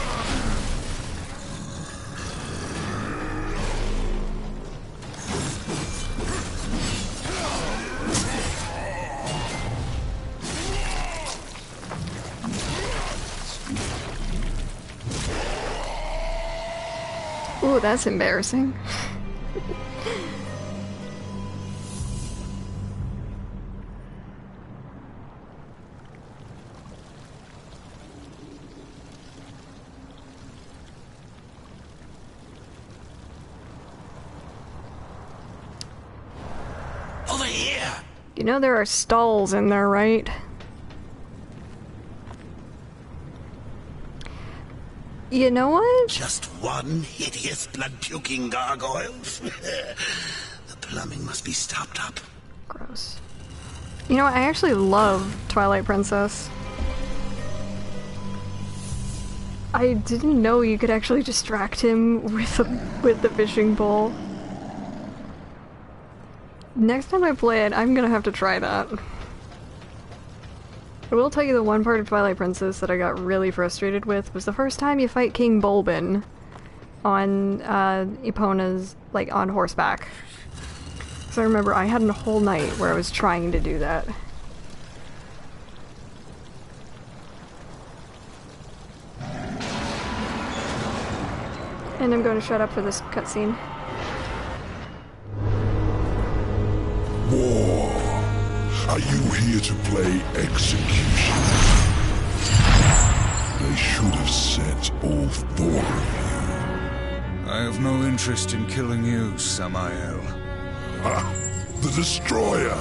Ooh, that's embarrassing. You know there are stalls in there, right? You know what? Just one hideous blood-puking gargoyle? The plumbing must be stopped up. Gross. You know what? I actually love Twilight Princess. I didn't know you could actually distract him with the fishing pole. Next time I play it, I'm gonna have to try that. I will tell you the one part of Twilight Princess that I got really frustrated with was the first time you fight King Bolbin on Epona's, like, on horseback. So I remember I had a whole night where I was trying to do that. And I'm going to shut up for this cutscene. War. Are you here to play execution? They should have sent all 4 of you. I have no interest in killing you, Samael. Ah, the Destroyer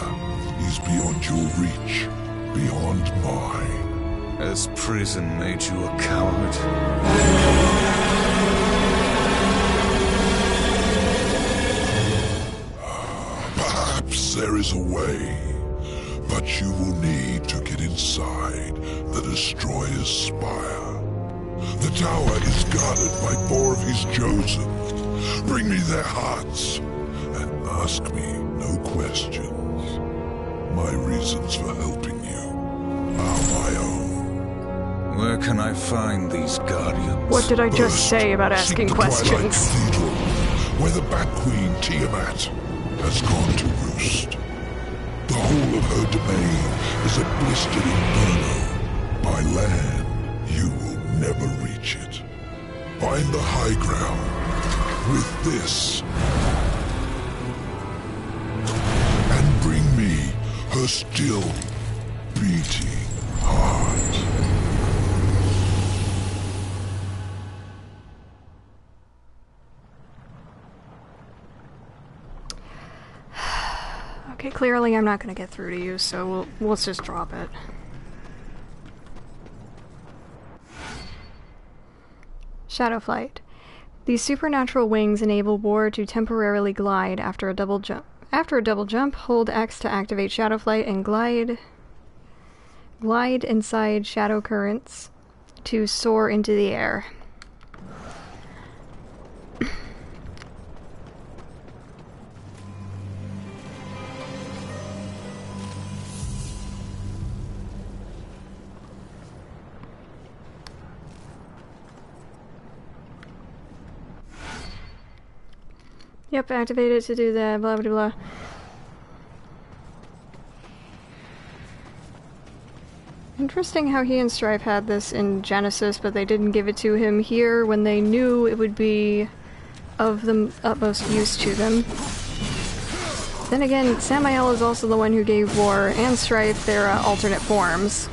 is beyond your reach, beyond mine. Has prison made you a coward? Perhaps there is a way, but you will need to get inside the Destroyer's spire. The tower is guarded by 4 of his chosen. Bring me their hearts, and ask me no questions. My reasons for helping you are my own. Where can I find these guardians? What did I just First, say about seek asking the Twilight questions? Cathedral, where the Bat Queen Tiamat has gone to roost. The whole of her domain is a blistered inferno. By land, you will never reach it. Find the high ground with this, and bring me her still beating heart. Okay, clearly I'm not gonna get through to you, so let's just drop it. Shadow Flight. These supernatural wings enable War to temporarily glide after a double jump. After a double jump, hold X to activate Shadow Flight and glide inside shadow currents to soar into the air. Yep, activate it to do the blah blah blah. Interesting how he and Strife had this in Genesis, but they didn't give it to him here when they knew it would be of the utmost use to them. Then again, Samael is also the one who gave War and Strife their alternate forms.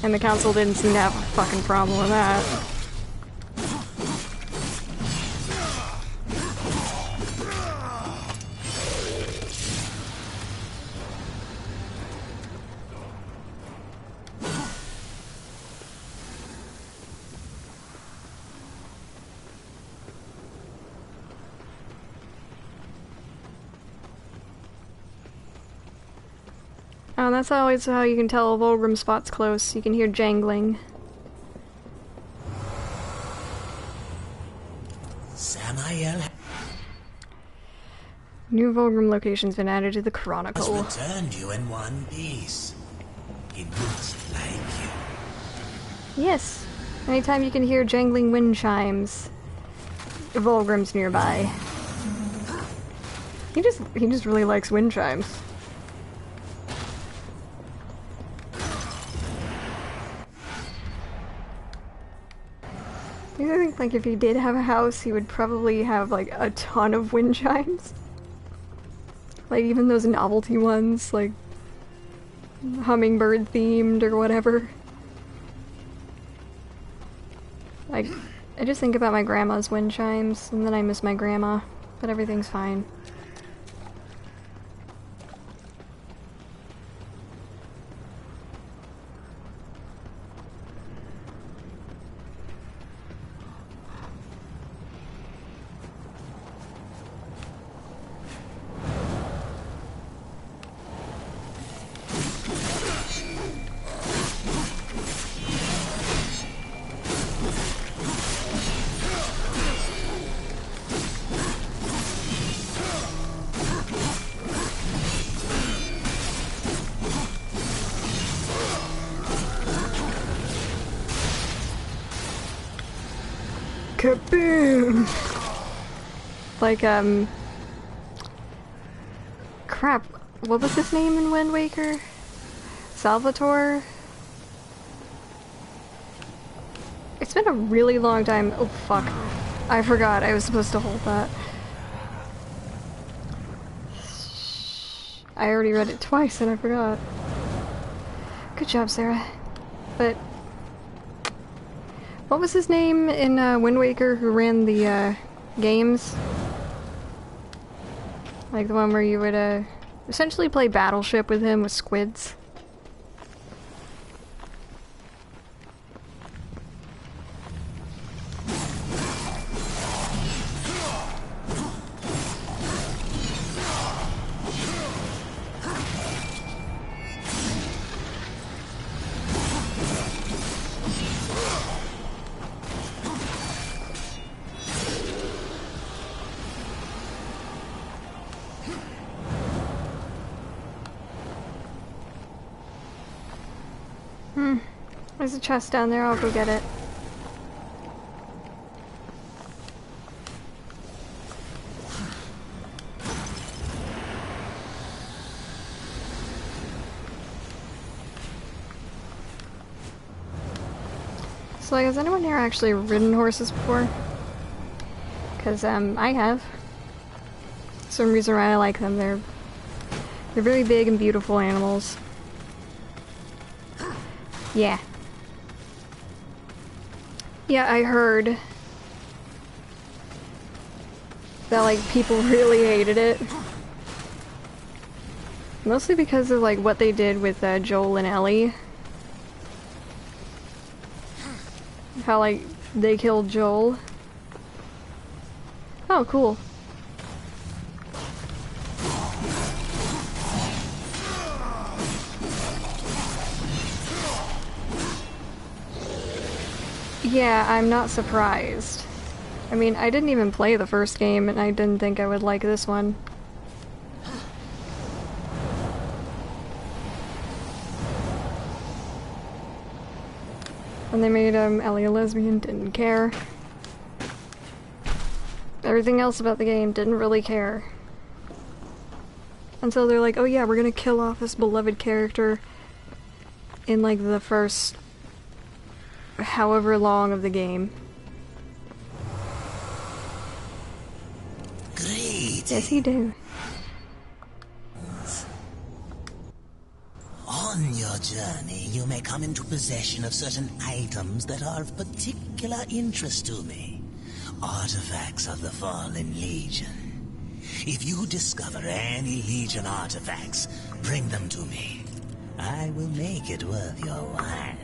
And the Council didn't seem to have a fucking problem with that. Oh, that's always how you can tell a Volgrim spot's close. You can hear jangling. Samael New Volgrim location's been added to the Chronicle. has returned you in one piece. He looks like you. Yes. Anytime you can hear jangling wind chimes, Volgrim's nearby. He just really likes wind chimes. I think, like, if he did have a house, he would probably have, like, a ton of wind chimes. Like, even those novelty ones, like, hummingbird themed or whatever. Like, I just think about my grandma's wind chimes, and then I miss my grandma, but everything's fine. Kaboom! Like, crap, what was his name in Wind Waker? Salvatore? It's been a really long time. Oh, fuck. I forgot I was supposed to hold that. I already read it twice and I forgot. Good job, Sarah. But what was his name in Wind Waker who ran the games? Like the one where you would essentially play Battleship with him with squids. There's a chest down there, I'll go get it. So, like, has anyone here actually ridden horses before? Because, I have. For some reason I like them. They're very big and beautiful animals. Yeah. Yeah, I heard that, like, people really hated it. Mostly because of, like, what they did with Joel and Ellie. How, like, they killed Joel. Oh, cool. Yeah, I'm not surprised. I mean, I didn't even play the first game, and I didn't think I would like this one. When they made Ellie a lesbian, didn't care. Everything else about the game, didn't really care. Until they're like, oh yeah, we're gonna kill off this beloved character in, like, the first however long of the game. Great. Yes, you do. On your journey, you may come into possession of certain items that are of particular interest to me. Artifacts of the Fallen Legion. If you discover any Legion artifacts, bring them to me. I will make it worth your while.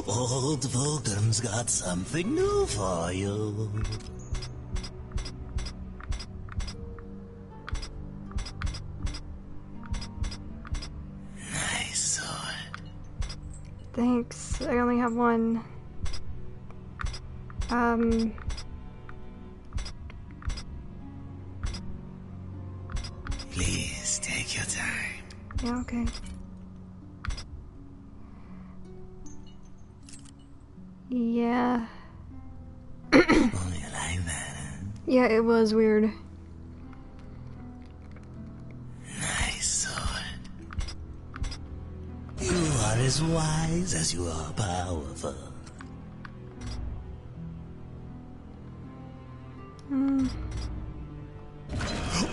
Old Vulcan's got something new for you. Nice sword. Thanks. I only have one. Please take your time. Yeah, okay. Yeah. Oh, you like that, huh? Yeah, it was weird. Nice sword. You are as wise as you are powerful.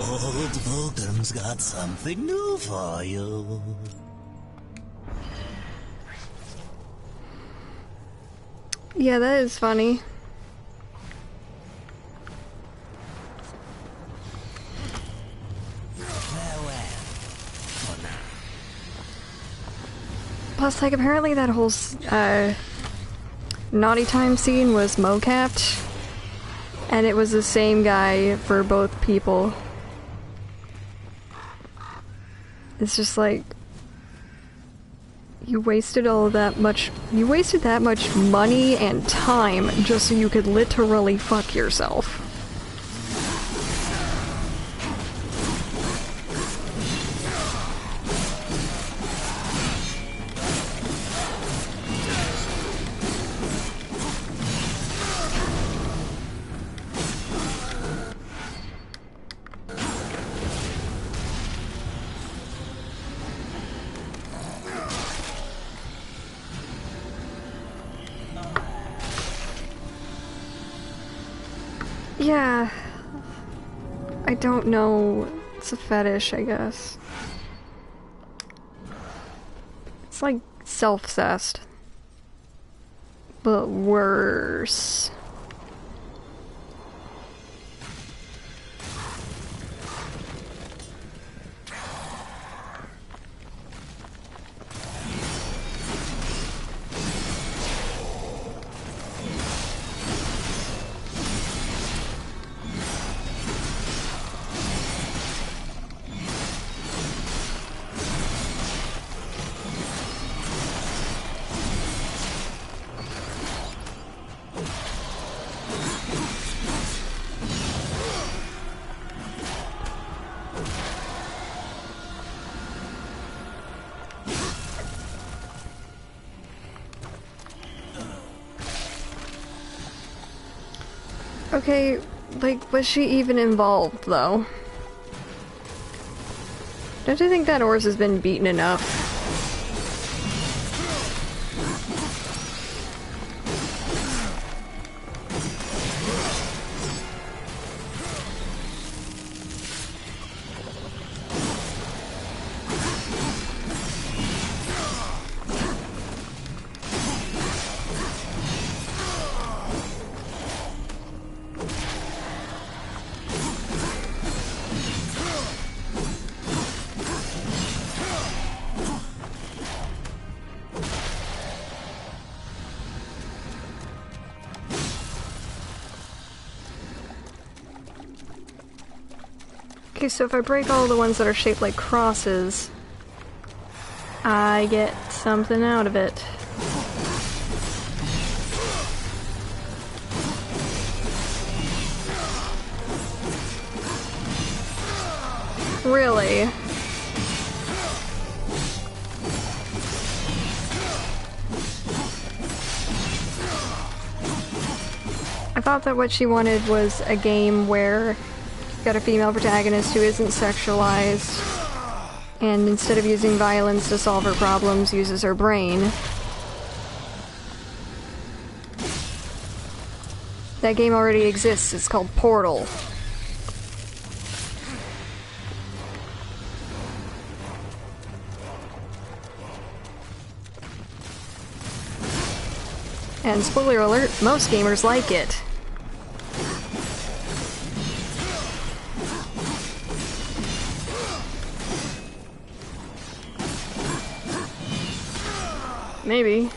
Old Vulcan's got something new for you. Yeah, that is funny. Farewell. For now. Plus, like, apparently that whole Naughty Time scene was mocapped, and it was the same guy for both people. It's just like, you wasted that much money and time just so you could literally fuck yourself. Yeah. I don't know. It's a fetish, I guess. It's like self-cessed. But worse. Okay, like, was she even involved, though? Don't you think that horse has been beaten enough? Okay, so if I break all the ones that are shaped like crosses, I get something out of it. Really? I thought that what she wanted was a game where you've got a female protagonist who isn't sexualized, and instead of using violence to solve her problems, uses her brain. That game already exists, it's called Portal. And spoiler alert, most gamers like it. Maybe.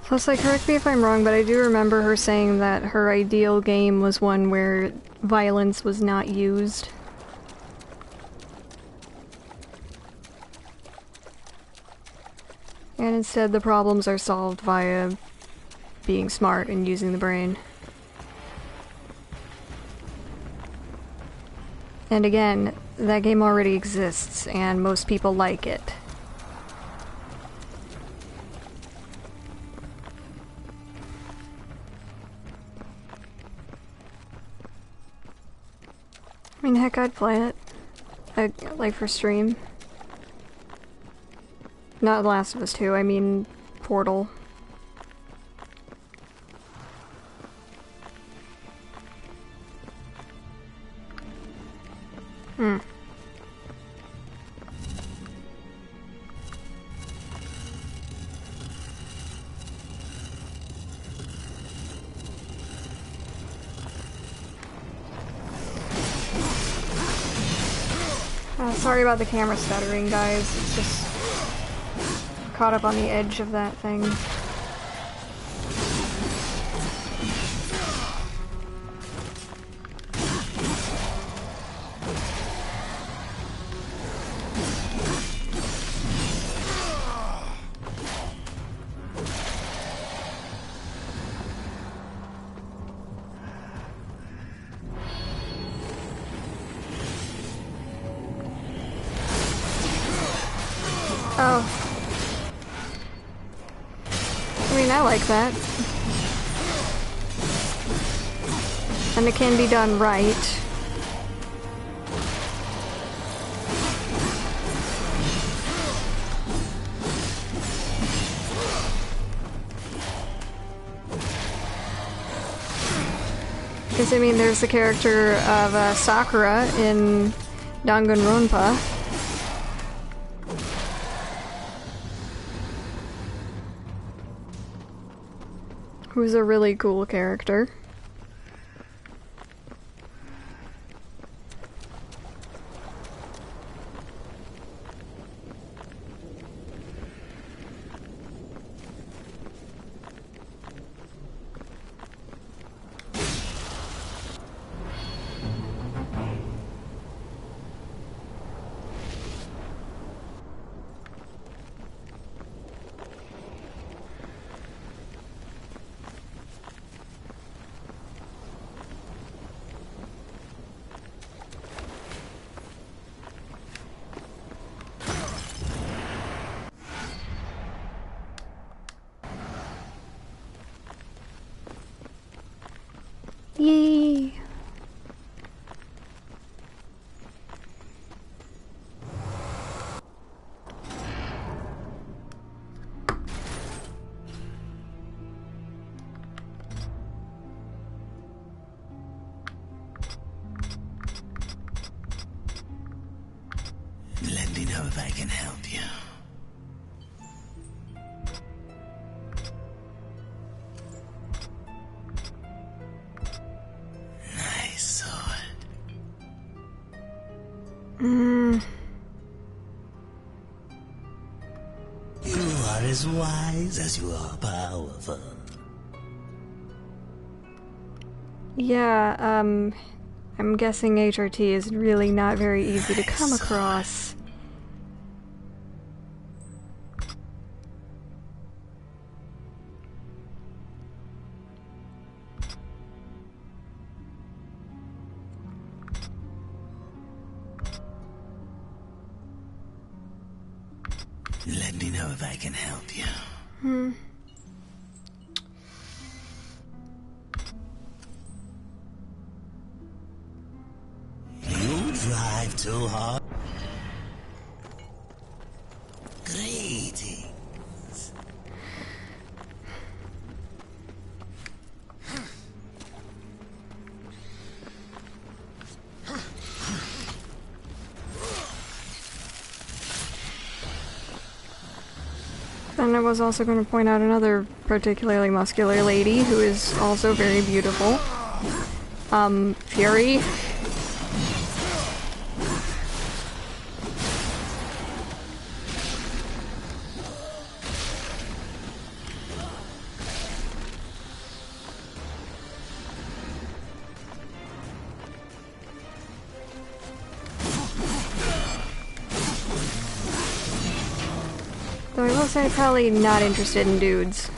Plus, like, correct me if I'm wrong, but I do remember her saying that her ideal game was one where violence was not used. And instead the problems are solved via being smart and using the brain. And again, that game already exists, and most people like it. I mean, heck, I'd play it. Like, for stream. Not The Last of Us 2, I mean Portal. Sorry about the camera stuttering, guys. It's just caught up on the edge of that thing. Oh. I mean, I like that. And it can be done right. Because, I mean, there's the character of Sakura in Danganronpa. Who's a really cool character. Yay! Let me know if I can help you. Nice sword. You are as wise as you are powerful. Yeah, I'm guessing HRT is really not very easy to come across. Let me know if I can help you. You drive too hard. Greetings. And I was also going to point out another particularly muscular lady who is also very beautiful. Fury. Though I will say, probably not interested in dudes.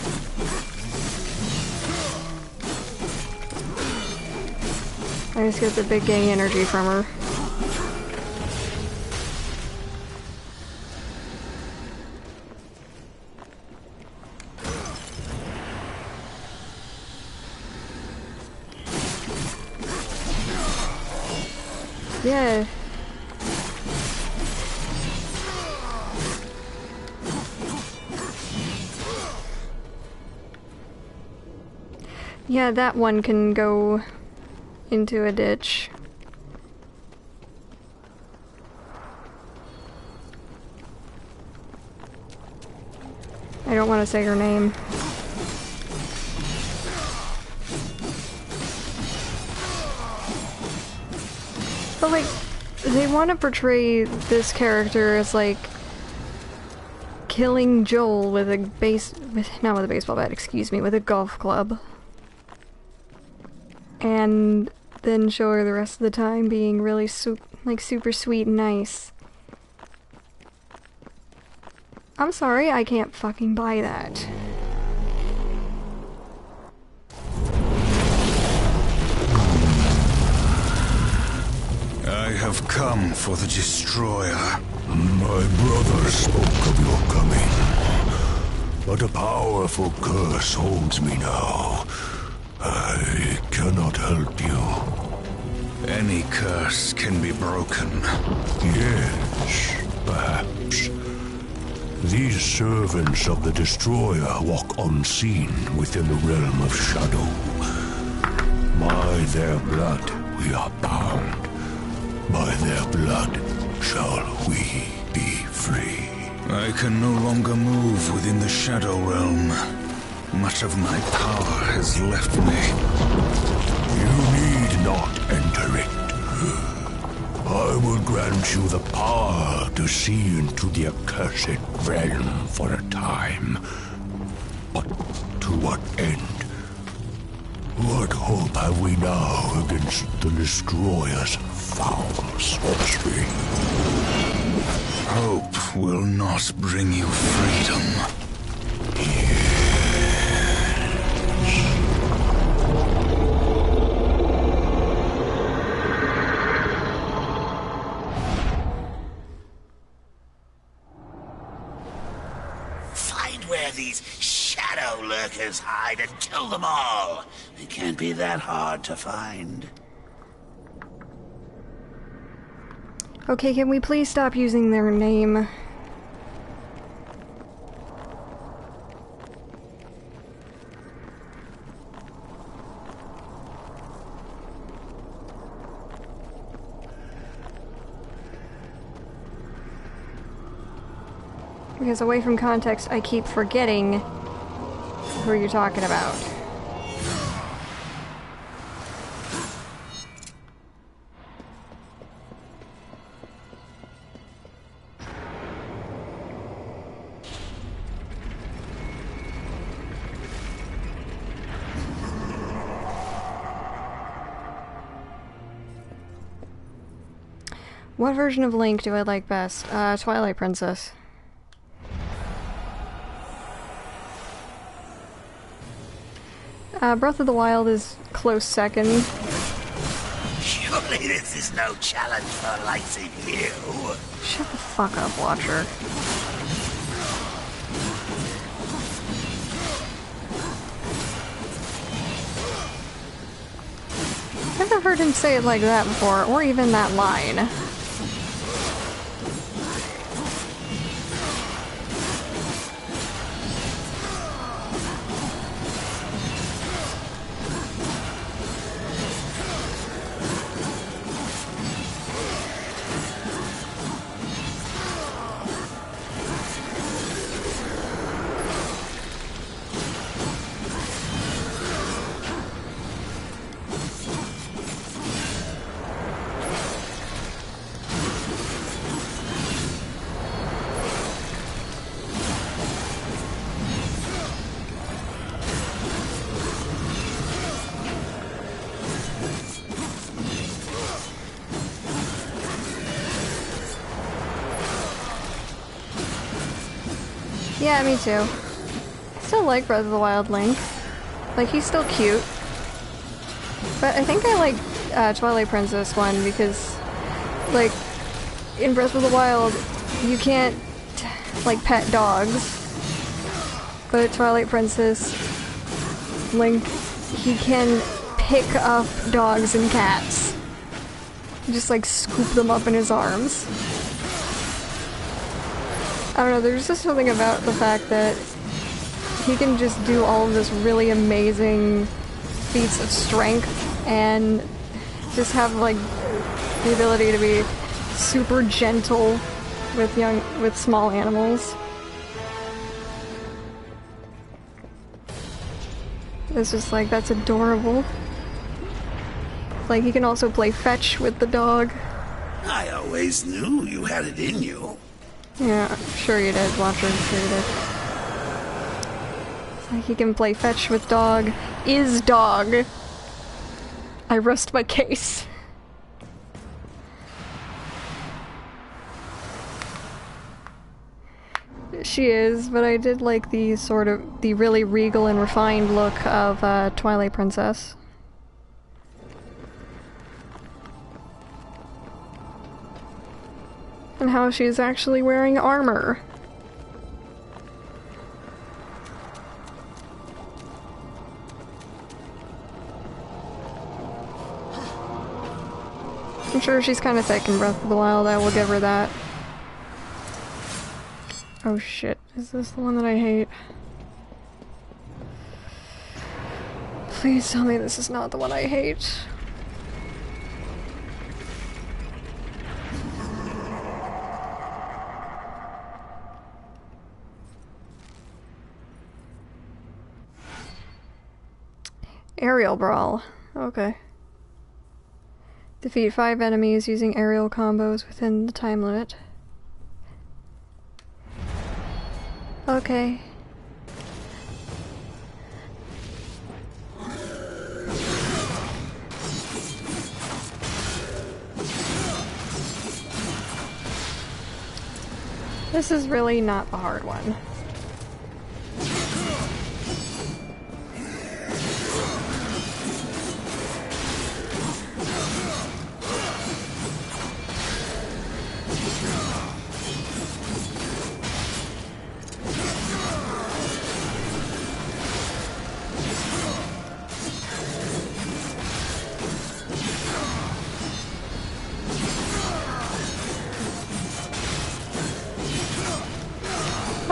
I just get the big gang energy from her. Yeah. Yeah, that one can go into a ditch. I don't want to say her name. But like, they want to portray this character as like killing Joel with a not with a baseball bat, excuse me, with a golf club. And then show her the rest of the time being really super sweet and nice. I'm sorry, I can't fucking buy that. I have come for the Destroyer. My brother elders spoke of your coming, but a powerful curse holds me now. I cannot help you. Any curse can be broken. Yes, perhaps. These servants of the Destroyer walk unseen within the realm of shadow. By their blood we are bound. By their blood shall we be free. I can no longer move within the Shadow Realm. Much of my power has left me. You need not enter it. I will grant you the power to see into the accursed realm for a time. But to what end? What hope have we now against the Destroyer's foul sorcery? Hope will not bring you freedom. Find where these shadow lurkers hide and kill them all. It can't be that hard to find. Okay, can we please stop using their name? Because away from context, I keep forgetting who you're talking about. What version of Link do I like best? Twilight Princess. Breath of the Wild is close second. Surely this is no challenge for likes of you. Shut the fuck up, Watcher. Never heard him say it like that before, or even that line. Yeah, me too. Still like Breath of the Wild Link. Like, he's still cute. But I think I like Twilight Princess one because, like, in Breath of the Wild, you can't, like, pet dogs. But Twilight Princess, Link, he can pick up dogs and cats. Just, like, scoop them up in his arms. I don't know, there's just something about the fact that he can just do all of this really amazing feats of strength and just have, like, the ability to be super gentle with small animals. It's just like, that's adorable. Like, he can also play fetch with the dog. I always knew you had it in you. Yeah, sure you did, Watcher, sure you did. It's like he can play fetch with dog. Is dog. I rest my case. She is, but I did like the the really regal and refined look of Twilight Princess. And how she's actually wearing armor. I'm sure she's kind of thick in Breath of the Wild. I will give her that. Oh shit. Is this the one that I hate? Please tell me this is not the one I hate. Aerial Brawl. Okay. Defeat 5 enemies using aerial combos within the time limit. Okay. This is really not the hard one.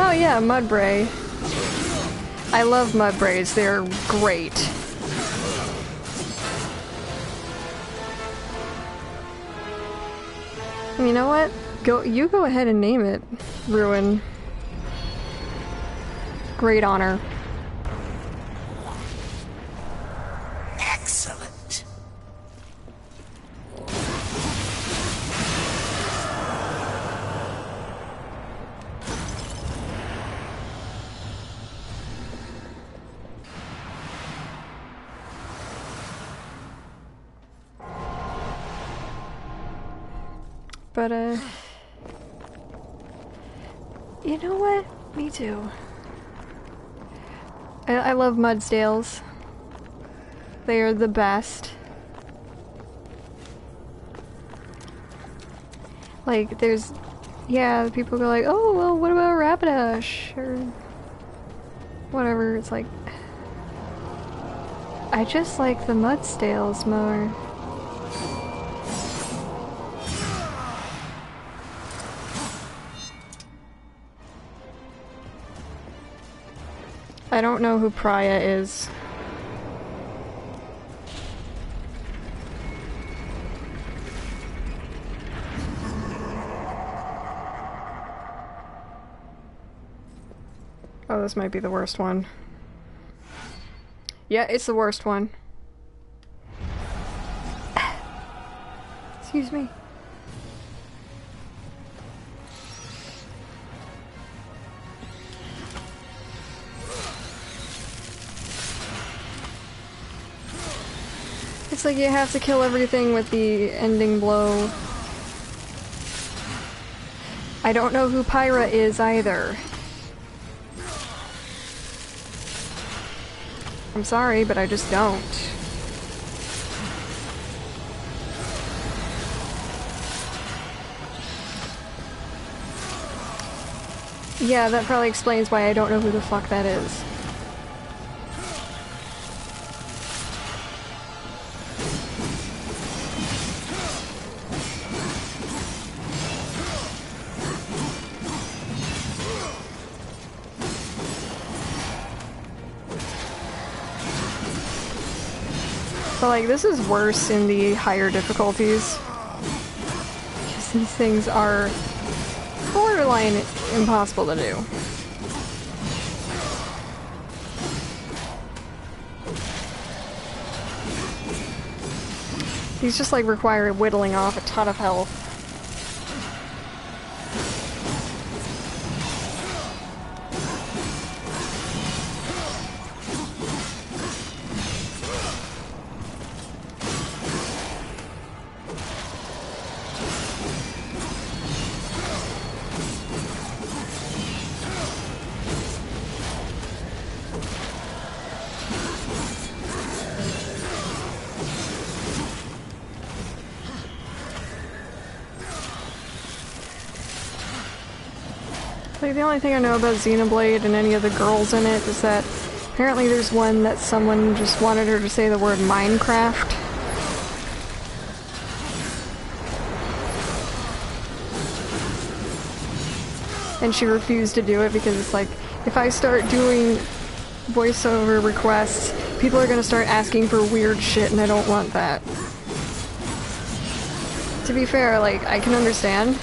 Oh yeah, Mudbray. I love Mudbrays, they're great. You know what? You go ahead and name it, Ruin. Great honor. Excellent. But, you know what? Me too. I love Mudsdales. They are the best. Like, there's... Yeah, people go like, oh, well, what about Rapidash? Or... whatever, it's like... I just like the Mudsdales more. I don't know who Priya is. Oh, this might be the worst one. Yeah, it's the worst one. Excuse me. It's like you have to kill everything with the ending blow. I don't know who Pyra is either. I'm sorry, but I just don't. Yeah, that probably explains why I don't know who the fuck that is. But like, this is worse in the higher difficulties. Because these things are borderline impossible to do. These just like require whittling off a ton of health. Like, the only thing I know about Xenoblade and any of the girls in it is that apparently there's one that someone just wanted her to say the word Minecraft. And she refused to do it because it's like, if I start doing voiceover requests, people are gonna start asking for weird shit and I don't want that. To be fair, like, I can understand.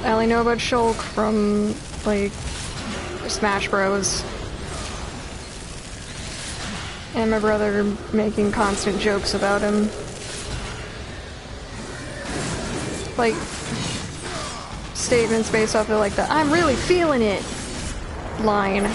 I only know about Shulk from, like, Smash Bros. And my brother making constant jokes about him. Like, statements based off of, like, the "I'm really feeling it" line.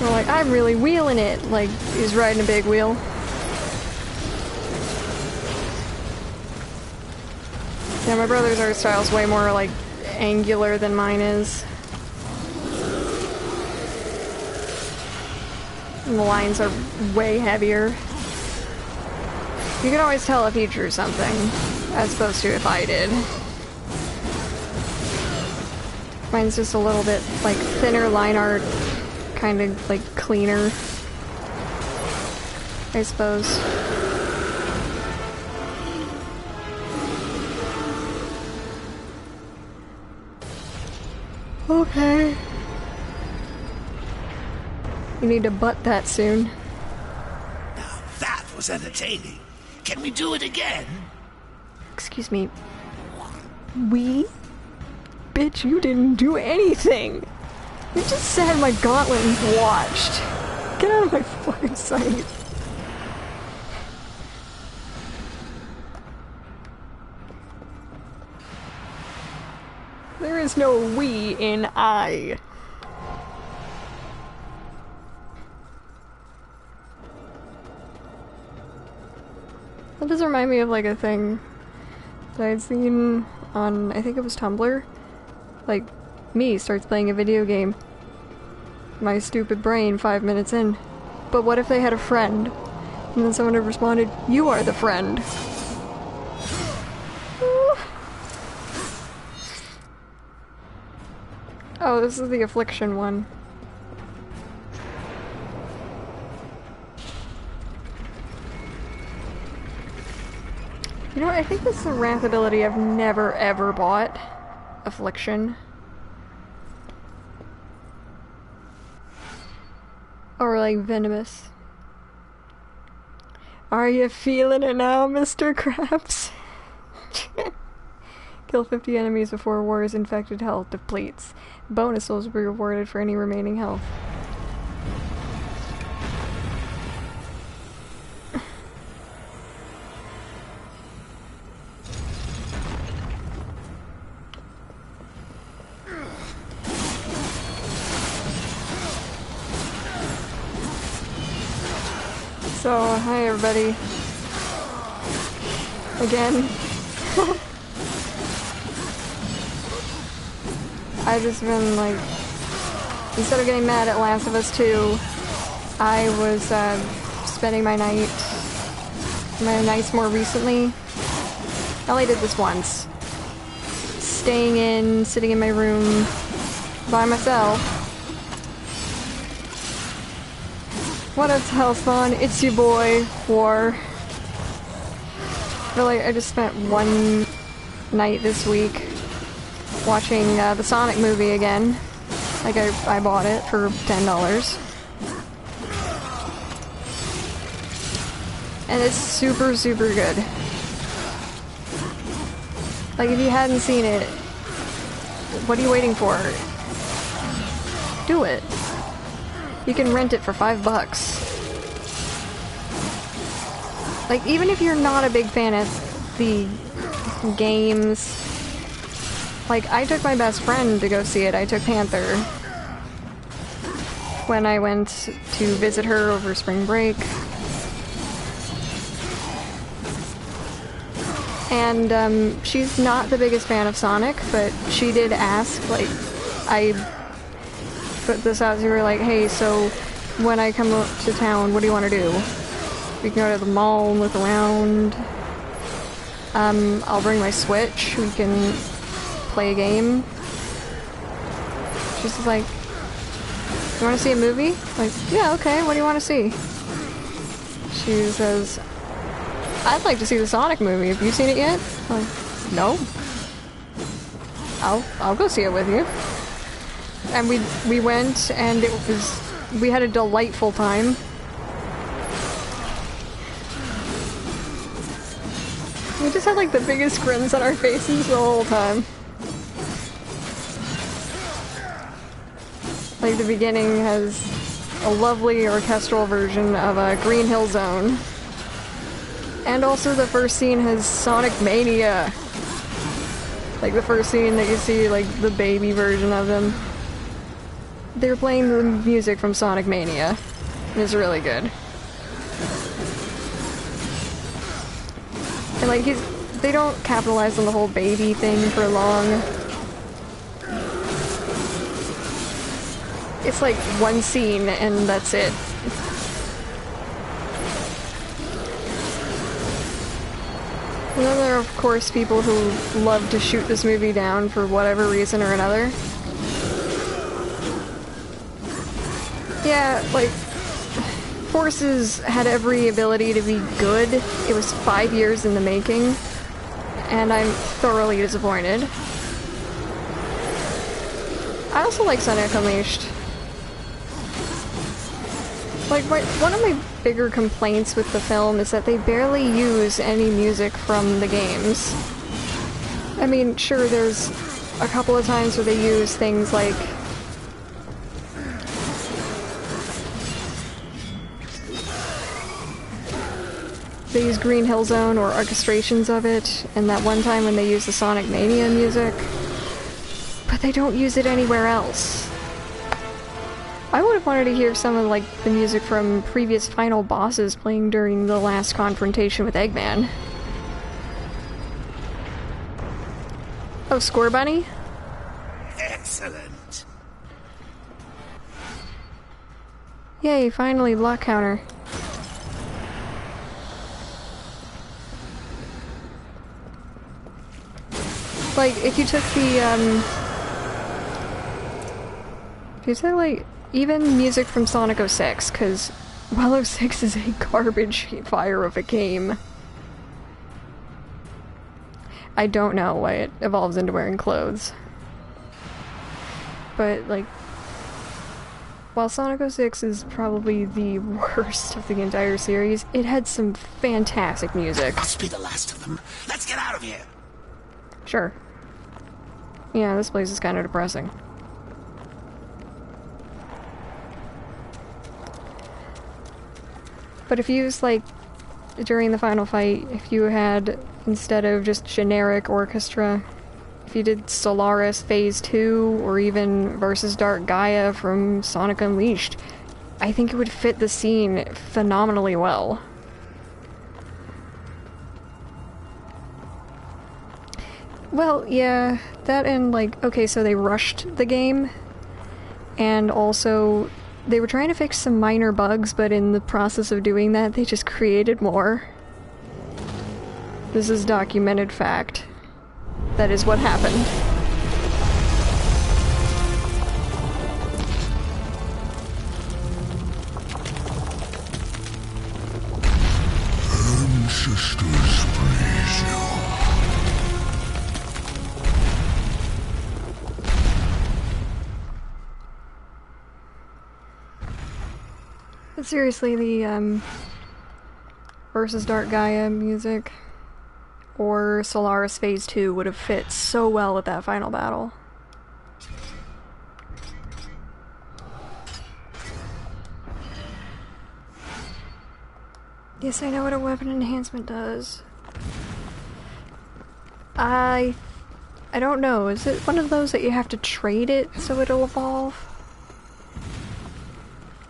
Or like, "I'm really wheeling it," like he's riding a big wheel. Yeah, my brother's art style's way more, like, angular than mine is. And the lines are way heavier. You can always tell if he drew something, as opposed to if I did. Mine's just a little bit, like, thinner line art, kind of, like, cleaner, I suppose. Okay. You need to butt that soon. Now that was entertaining. Can we do it again? Excuse me. We? Bitch, you didn't do anything! You just sat in my gauntlet and watched. Get out of my fucking sight. There is no we in I. That does remind me of, like, a thing that I'd seen on, I think it was Tumblr. Like, me starts playing a video game. My stupid brain 5 minutes in. But what if they had a friend? And then someone had responded, "You are the friend." Oh, this is the Affliction one. You know what, I think this is a Wrath ability I've never ever bought. Affliction. Or like Venomous. Are you feeling it now, Mr. Krabs? Kill 50 enemies before war's infected health depletes. Bonus souls will be rewarded for any remaining health. So, hi everybody. Again. I've just been, like, instead of getting mad at Last of Us 2, I was spending my nights more recently. I only did this once. Staying in, sitting in my room by myself. What up, Hellspawn? It's your boy, War. Really, I just spent one night this week watching the Sonic movie again. Like, I bought it for $10. And it's super, super good. Like, if you hadn't seen it, what are you waiting for? Do it. You can rent it for $5. Like, even if you're not a big fan of the games, like, I took my best friend to go see it. I took Panther when I went to visit her over spring break. And she's not the biggest fan of Sonic, but she did ask, like, I put this out to her, like, hey, so when I come up to town, what do you want to do? We can go to the mall and look around. I'll bring my Switch, we can play a game. She's just like, you want to see a movie? Like, yeah, okay, what do you want to see? She says, I'd like to see the Sonic movie. Have you seen it yet? I'm like, no. I'll go see it with you. And we went, and we had a delightful time. We just had like the biggest grins on our faces the whole time. Like the beginning has a lovely orchestral version of Green Hill Zone. And also the first scene has Sonic Mania. Like the first scene that you see, like the baby version of him. They're playing the music from Sonic Mania. It's really good. And like they don't capitalize on the whole baby thing for long. It's like one scene and that's it. And then there are, of course, people who love to shoot this movie down for whatever reason or another. Yeah, like, Forces had every ability to be good. It was 5 years in the making, and I'm thoroughly disappointed. I also like Sonic Unleashed. Like, one of my bigger complaints with the film is that they barely use any music from the games. I mean, sure, there's a couple of times where they use things like they use Green Hill Zone or orchestrations of it, and that one time when they use the Sonic Mania music, but they don't use it anywhere else. I would have wanted to hear some of like the music from previous final bosses playing during the last confrontation with Eggman. Oh, Score Bunny? Excellent. Yay, finally, block counter. Like, if you took the, if you took, like, even music from Sonic 06, because, well, 06 is a garbage fire of a game. I don't know why it evolves into wearing clothes. But, like, while Sonic 06 is probably the worst of the entire series, it had some fantastic music. Must be the last of them. Let's get out of here. Sure. Yeah, this place is kind of depressing. But if you use, like, during the final fight, if you had, instead of just generic orchestra, if you did Solaris Phase 2, or even Versus Dark Gaia from Sonic Unleashed, I think it would fit the scene phenomenally well. Well, yeah, that and, like, okay, so they rushed the game, and also they were trying to fix some minor bugs, but in the process of doing that, they just created more. This is documented fact. That is what happened. Ancestors praise you. But seriously, the, Versus Dark Gaia music or Solaris Phase 2 would have fit so well with that final battle. Yes, I know what a weapon enhancement does. I don't know. Is it one of those that you have to trade it so it'll evolve?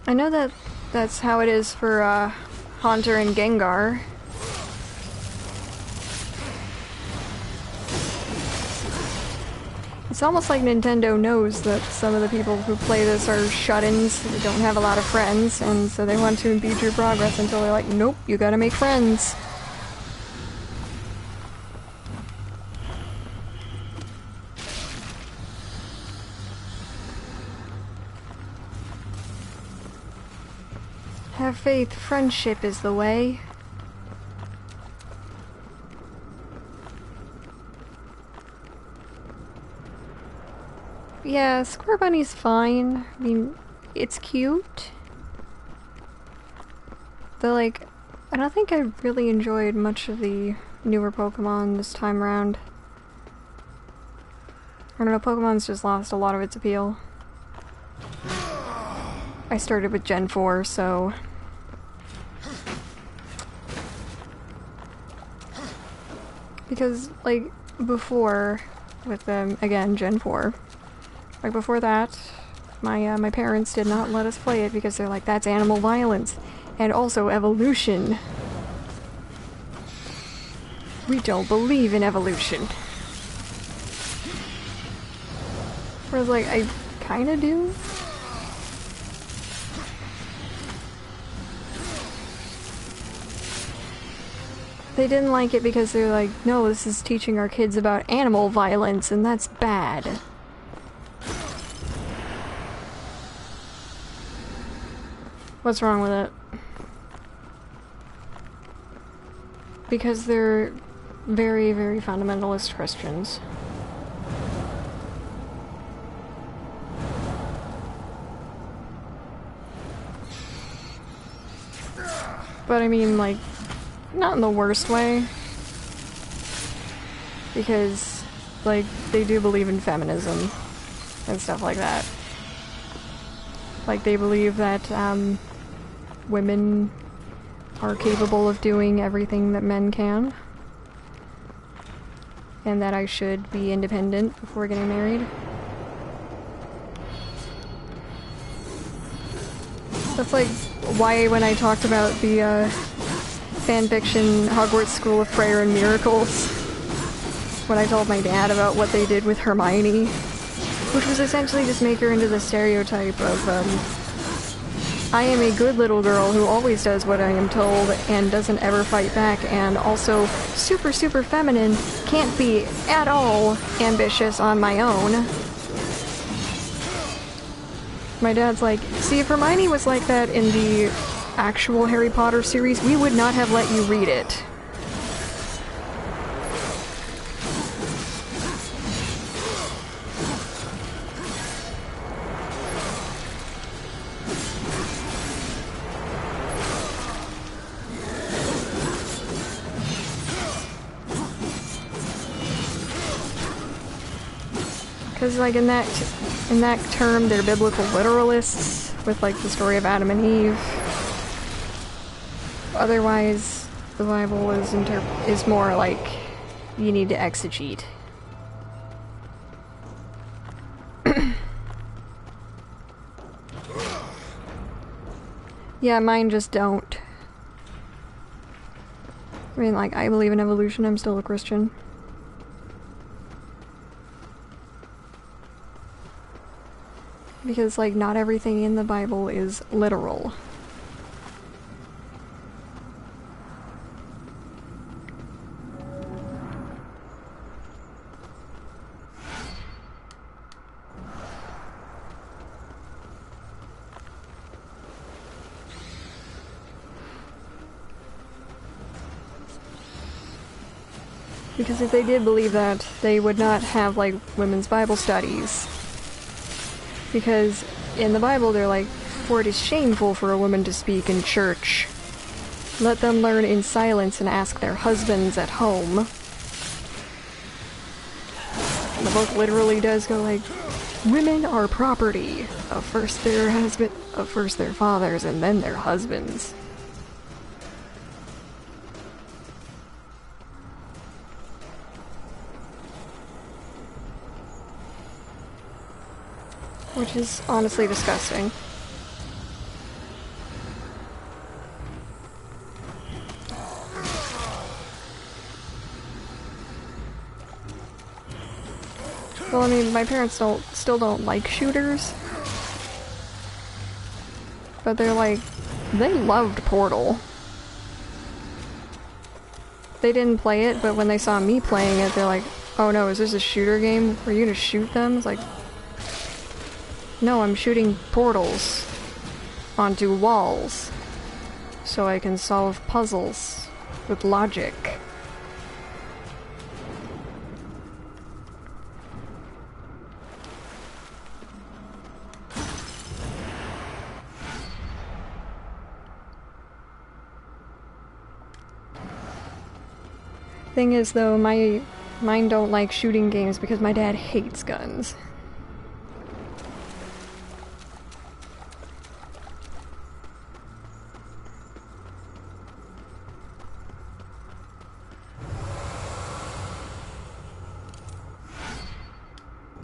I know that that's how it is for, Haunter and Gengar. It's almost like Nintendo knows that some of the people who play this are shut-ins, that don't have a lot of friends, and so they want to impede your progress until they're like, nope, you gotta make friends. Have faith, friendship is the way. Yeah, Square Bunny's fine. I mean, it's cute. Though, like, I don't think I really enjoyed much of the newer Pokemon this time around. I don't know, Pokemon's just lost a lot of its appeal. I started with Gen 4, so... Because, like, before, with, again, Gen 4, like, before that, my parents did not let us play it because they're like, that's animal violence, and also evolution. We don't believe in evolution. Whereas, like, I kinda do. They didn't like it because they're like, no, this is teaching our kids about animal violence, and that's bad. What's wrong with it? Because they're very, very fundamentalist Christians. But I mean, like, not in the worst way, because, like, they do believe in feminism and stuff like that. Like, they believe that, women are capable of doing everything that men can, and that I should be independent before getting married. That's, like, why when I talked about the, fanfiction Hogwarts School of Prayer and Miracles, when I told my dad about what they did with Hermione, which was essentially just make her into the stereotype of, I am a good little girl who always does what I am told and doesn't ever fight back, and also super, super feminine, can't be at all ambitious on my own. My dad's like, see, if Hermione was like that in the actual Harry Potter series, we would not have let you read it. Because, like, in that term, they're biblical literalists, with, like, the story of Adam and Eve. Otherwise, the Bible is more like, you need to exegete. Yeah, mine just don't. I mean, like, I believe in evolution, I'm still a Christian. Because, like, not everything in the Bible is literal. Because if they did believe that, they would not have, like, women's Bible studies. Because in the Bible they're like, for it is shameful for a woman to speak in church. Let them learn in silence and ask their husbands at home. The book literally does go like, women are property of first their fathers and then their husbands. Which is honestly disgusting. Well, I mean, my parents still don't like shooters. But they're like, they loved Portal. They didn't play it, but when they saw me playing it, they're like, oh no, is this a shooter game? Are you gonna shoot them? It's like, no, I'm shooting portals onto walls so I can solve puzzles with logic. Thing is, though, mine don't like shooting games because my dad hates guns.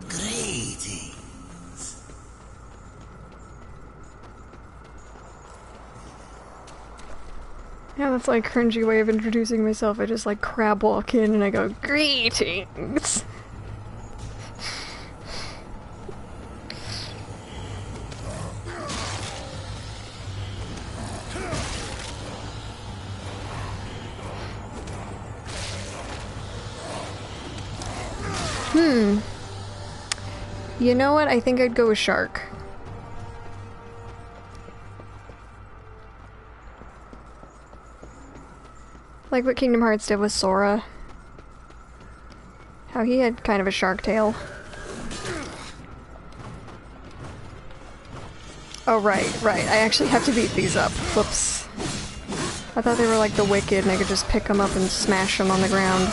Greetings. Yeah, that's like a cringy way of introducing myself. I just like crab walk in and I go, greetings! You know what? I think I'd go with Shark. Like what Kingdom Hearts did with Sora. How he had kind of a shark tail. Oh, right. I actually have to beat these up. Whoops. I thought they were like the Wicked and I could just pick them up and smash them on the ground.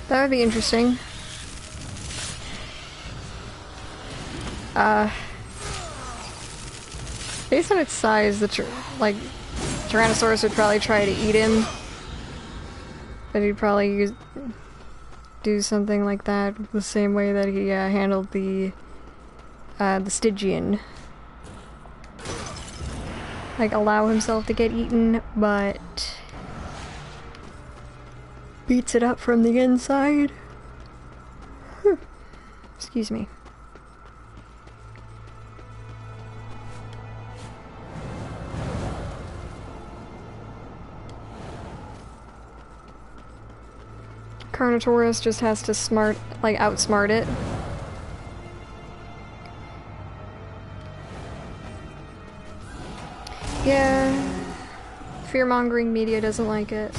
That would be interesting. Based on its size, Tyrannosaurus would probably try to eat him. But he'd probably do something like that the same way that he handled the Stygian. Like, allow himself to get eaten, but beats it up from the inside. Excuse me. Carnotaurus just has to outsmart it. Yeah, fear-mongering media doesn't like it.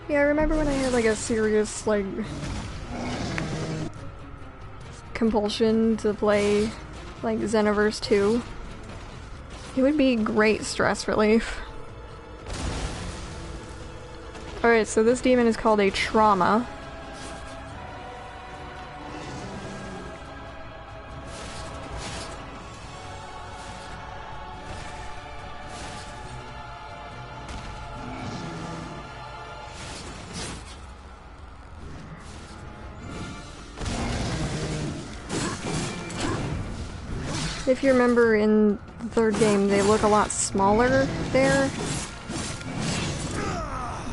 Yeah, I remember when I had like a serious compulsion to play like Xenoverse 2. It would be great stress relief. Alright, so this demon is called a trauma. If you remember in the third game, they look a lot smaller there.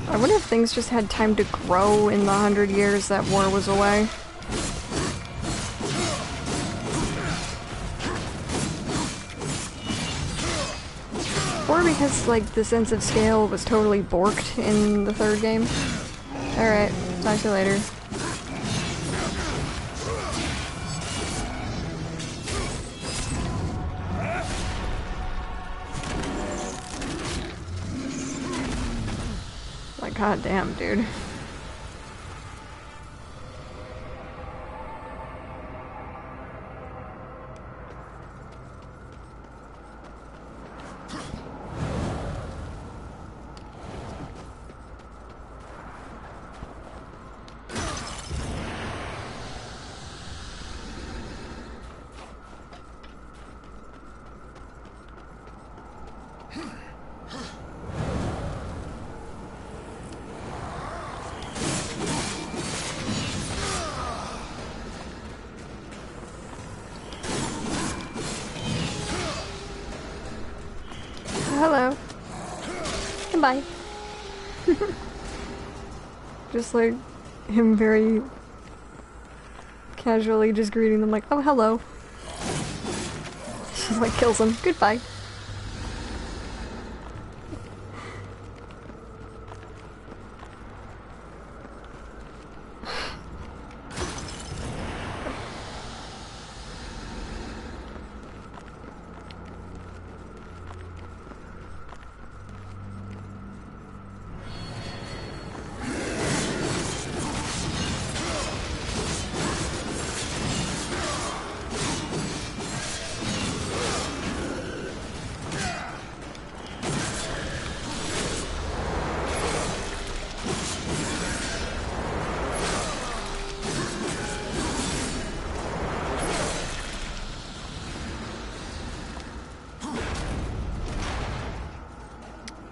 I wonder if things just had time to grow in the 100 years that war was away. Or because, like, the sense of scale was totally borked in the third game. Alright, talk to you later. God damn, dude. Hello. Goodbye. Just like him very casually just greeting them like, oh, hello. She like kills him. Goodbye.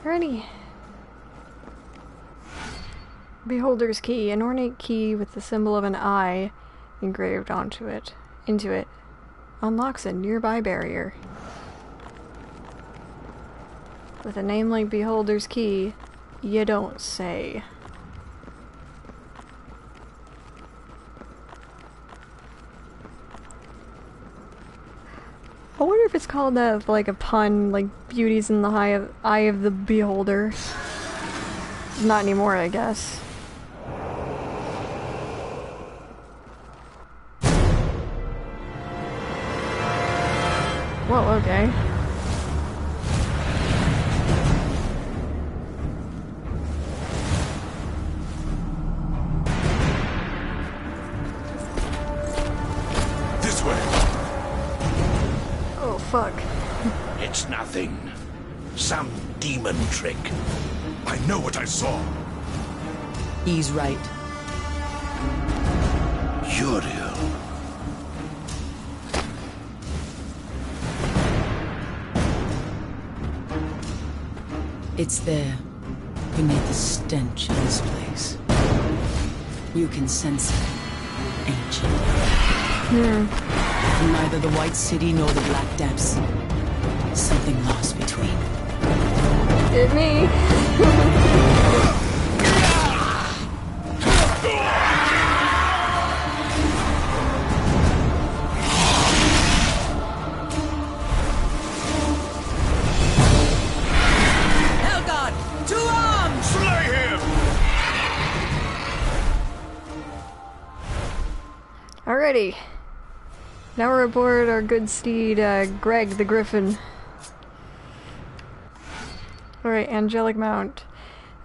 Alrighty. Beholder's Key, an ornate key with the symbol of an eye engraved into it, unlocks a nearby barrier. With a name like Beholder's Key, you don't say. I wonder if it's called that, like a pun, like beauty's in the eye of the beholder. Not anymore, I guess. Whoa, okay. This way. Oh, fuck. It's nothing. Some demon trick. I know what I saw. He's right. Uriel. It's there, beneath the stench of this place. You can sense it, ancient. Neither the White City nor the Black Depths. Something lost between. Hit me. Helgod! To arms! Slay him! Alrighty. Now we're aboard our good steed, Greg the Griffin. Alright, Angelic Mount.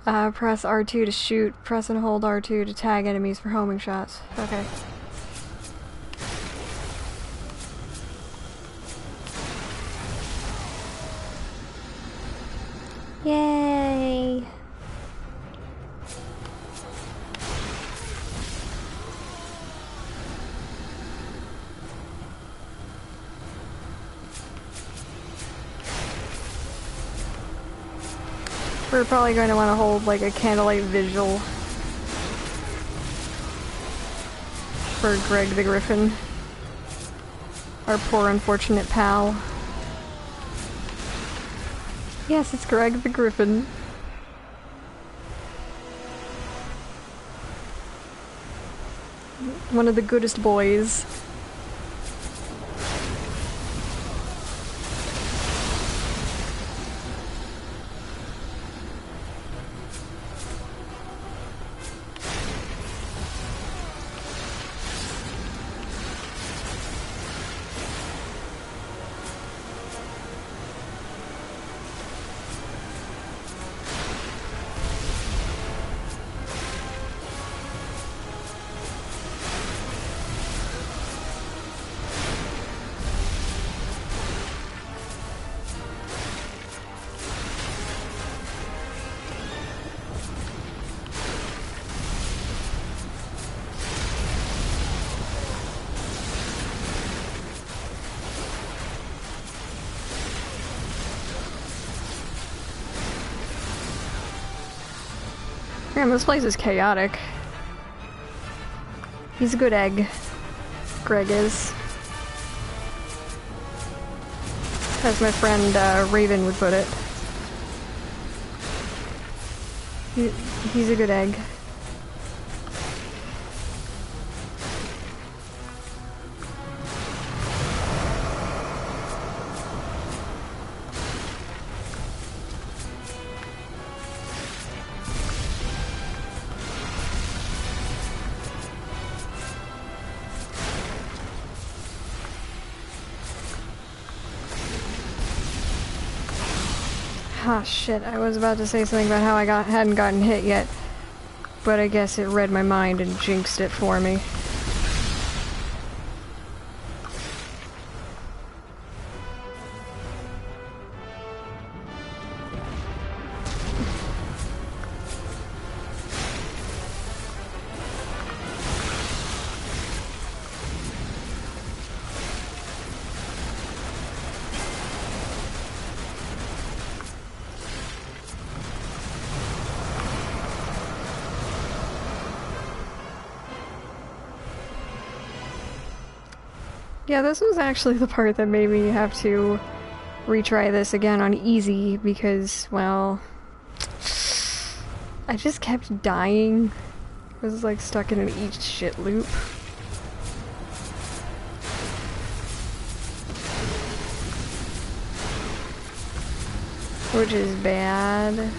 Press R2 to shoot, press and hold R2 to tag enemies for homing shots. Okay. Yay! We're probably going to want to hold like a candlelight vigil for Greg the Griffin. Our poor unfortunate pal. Yes, it's Greg the Griffin. One of the goodest boys. Man, this place is chaotic. He's a good egg. Greg is. As my friend Raven would put it. He's a good egg. Ah, shit, I was about to say something about how I hadn't gotten hit yet, but I guess it read my mind and jinxed it for me. Yeah, this was actually the part that made me have to retry this again on easy because, well, I just kept dying. I was like stuck in an eat shit loop. Which is bad.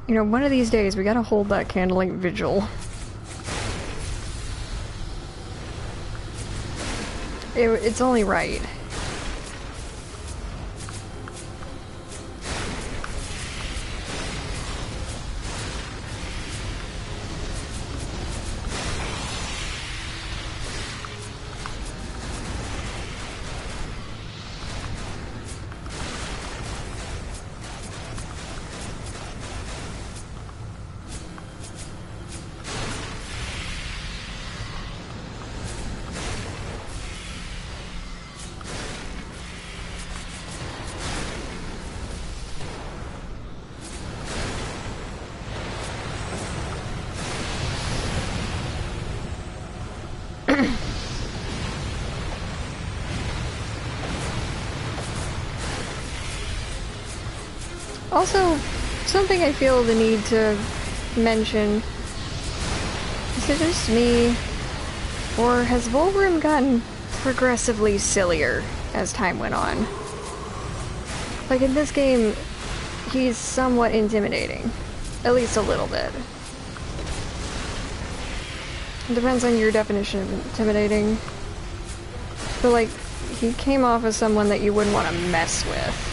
You know, one of these days we gotta hold that candlelight vigil. It's only right. Also, something I feel the need to mention. Is it just me? Or has Volgrim gotten progressively sillier as time went on? Like in this game, he's somewhat intimidating. At least a little bit. It depends on your definition of intimidating. But like, he came off as someone that you wouldn't want to mess with.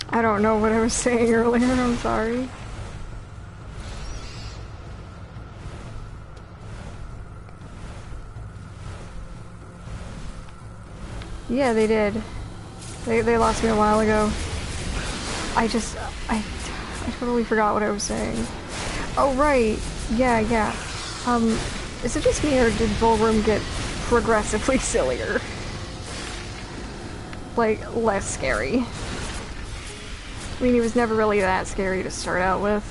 I don't know what I was saying earlier, I'm sorry. Yeah, they did. They lost me a while ago. I totally forgot what I was saying. Oh, right. Yeah. Is it just me or did Volgrim get progressively sillier? Like, less scary. I mean, he was never really that scary to start out with.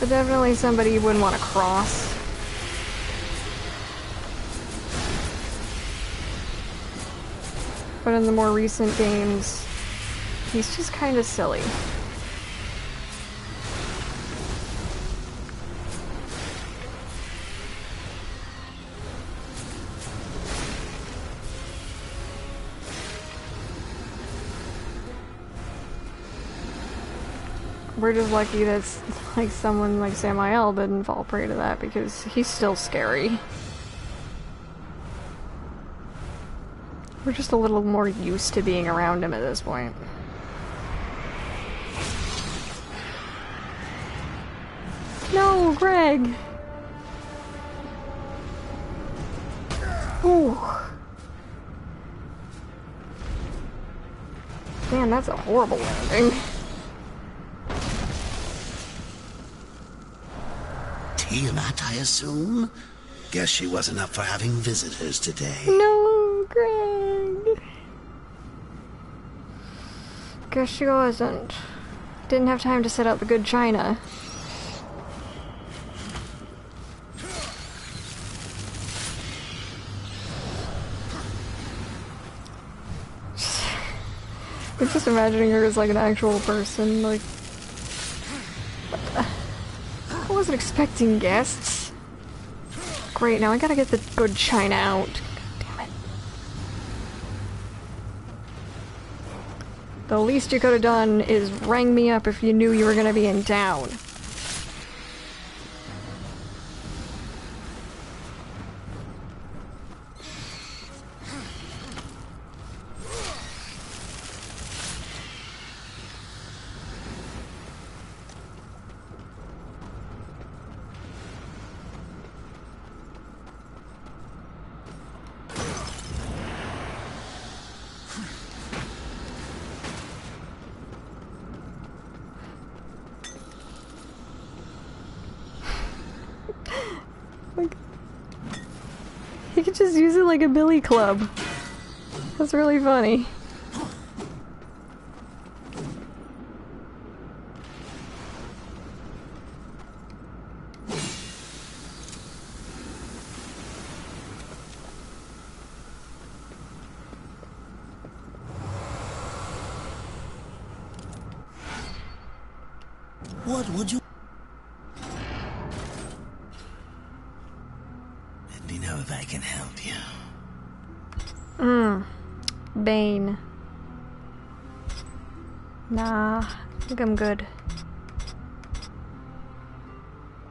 But definitely somebody you wouldn't want to cross. But in the more recent games, he's just kind of silly. We're just lucky that like someone like Samael didn't fall prey to that, because he's still scary. We're just a little more used to being around him at this point. No, Greg! Ooh. Man, that's a horrible landing. Tiamat, I assume? Guess she wasn't up for having visitors today. No, Greg. Guess she wasn't. Didn't have time to set out the good china. I'm just imagining her as like an actual person, like... I wasn't expecting guests. Great, now I gotta get the good china out. God damn it. The least you could have done is rang me up if you knew you were gonna be in town. You could just use it like a billy club. That's really funny. What would you... Let me know if I can help you. Bane. Nah, I think I'm good.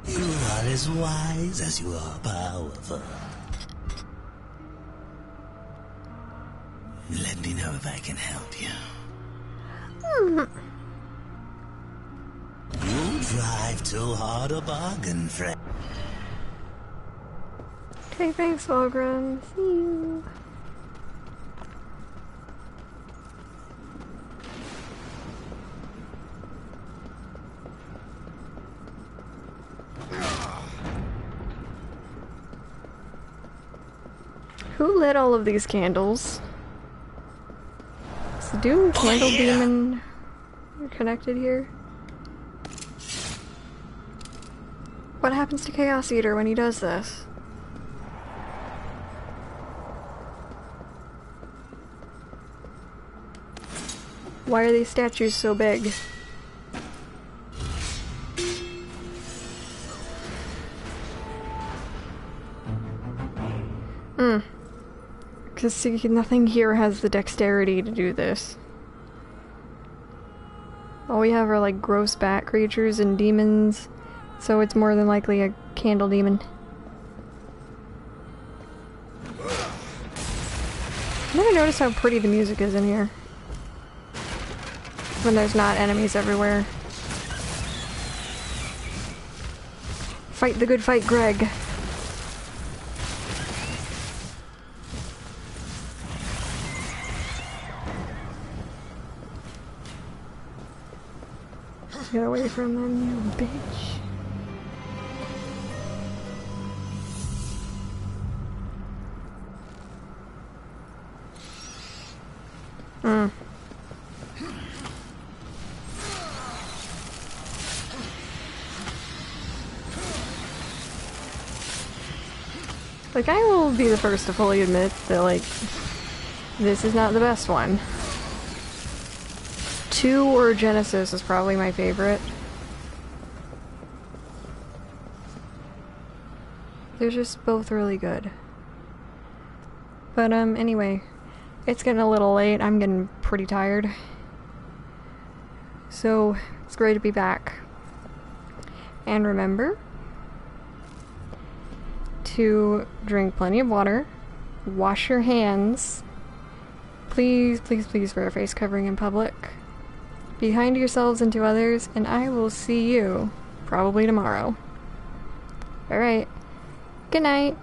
You are as wise as you are powerful. Let me know if I can help you. You drive too hard a bargain, friend. Okay, thanks, Fulgrim. See you. Who lit all of these candles? Is the Doom Candle Demon connected here? What happens to Chaos Eater when he does this? Why are these statues so big? Because see, nothing here has the dexterity to do this. All we have are like gross bat creatures and demons, so it's more than likely a candle demon. Never noticed how pretty the music is in here. When there's not enemies everywhere. Fight the good fight, Greg. Get away from them, you bitch. Like, I will be the first to fully admit that, like, this is not the best one. 2 or Genesis is probably my favorite. They're just both really good. But anyway, it's getting a little late. I'm getting pretty tired. So, it's great to be back. And remember to drink plenty of water, wash your hands, please, please, please wear a face covering in public, be kind to yourselves and to others, and I will see you probably tomorrow. Alright, good night.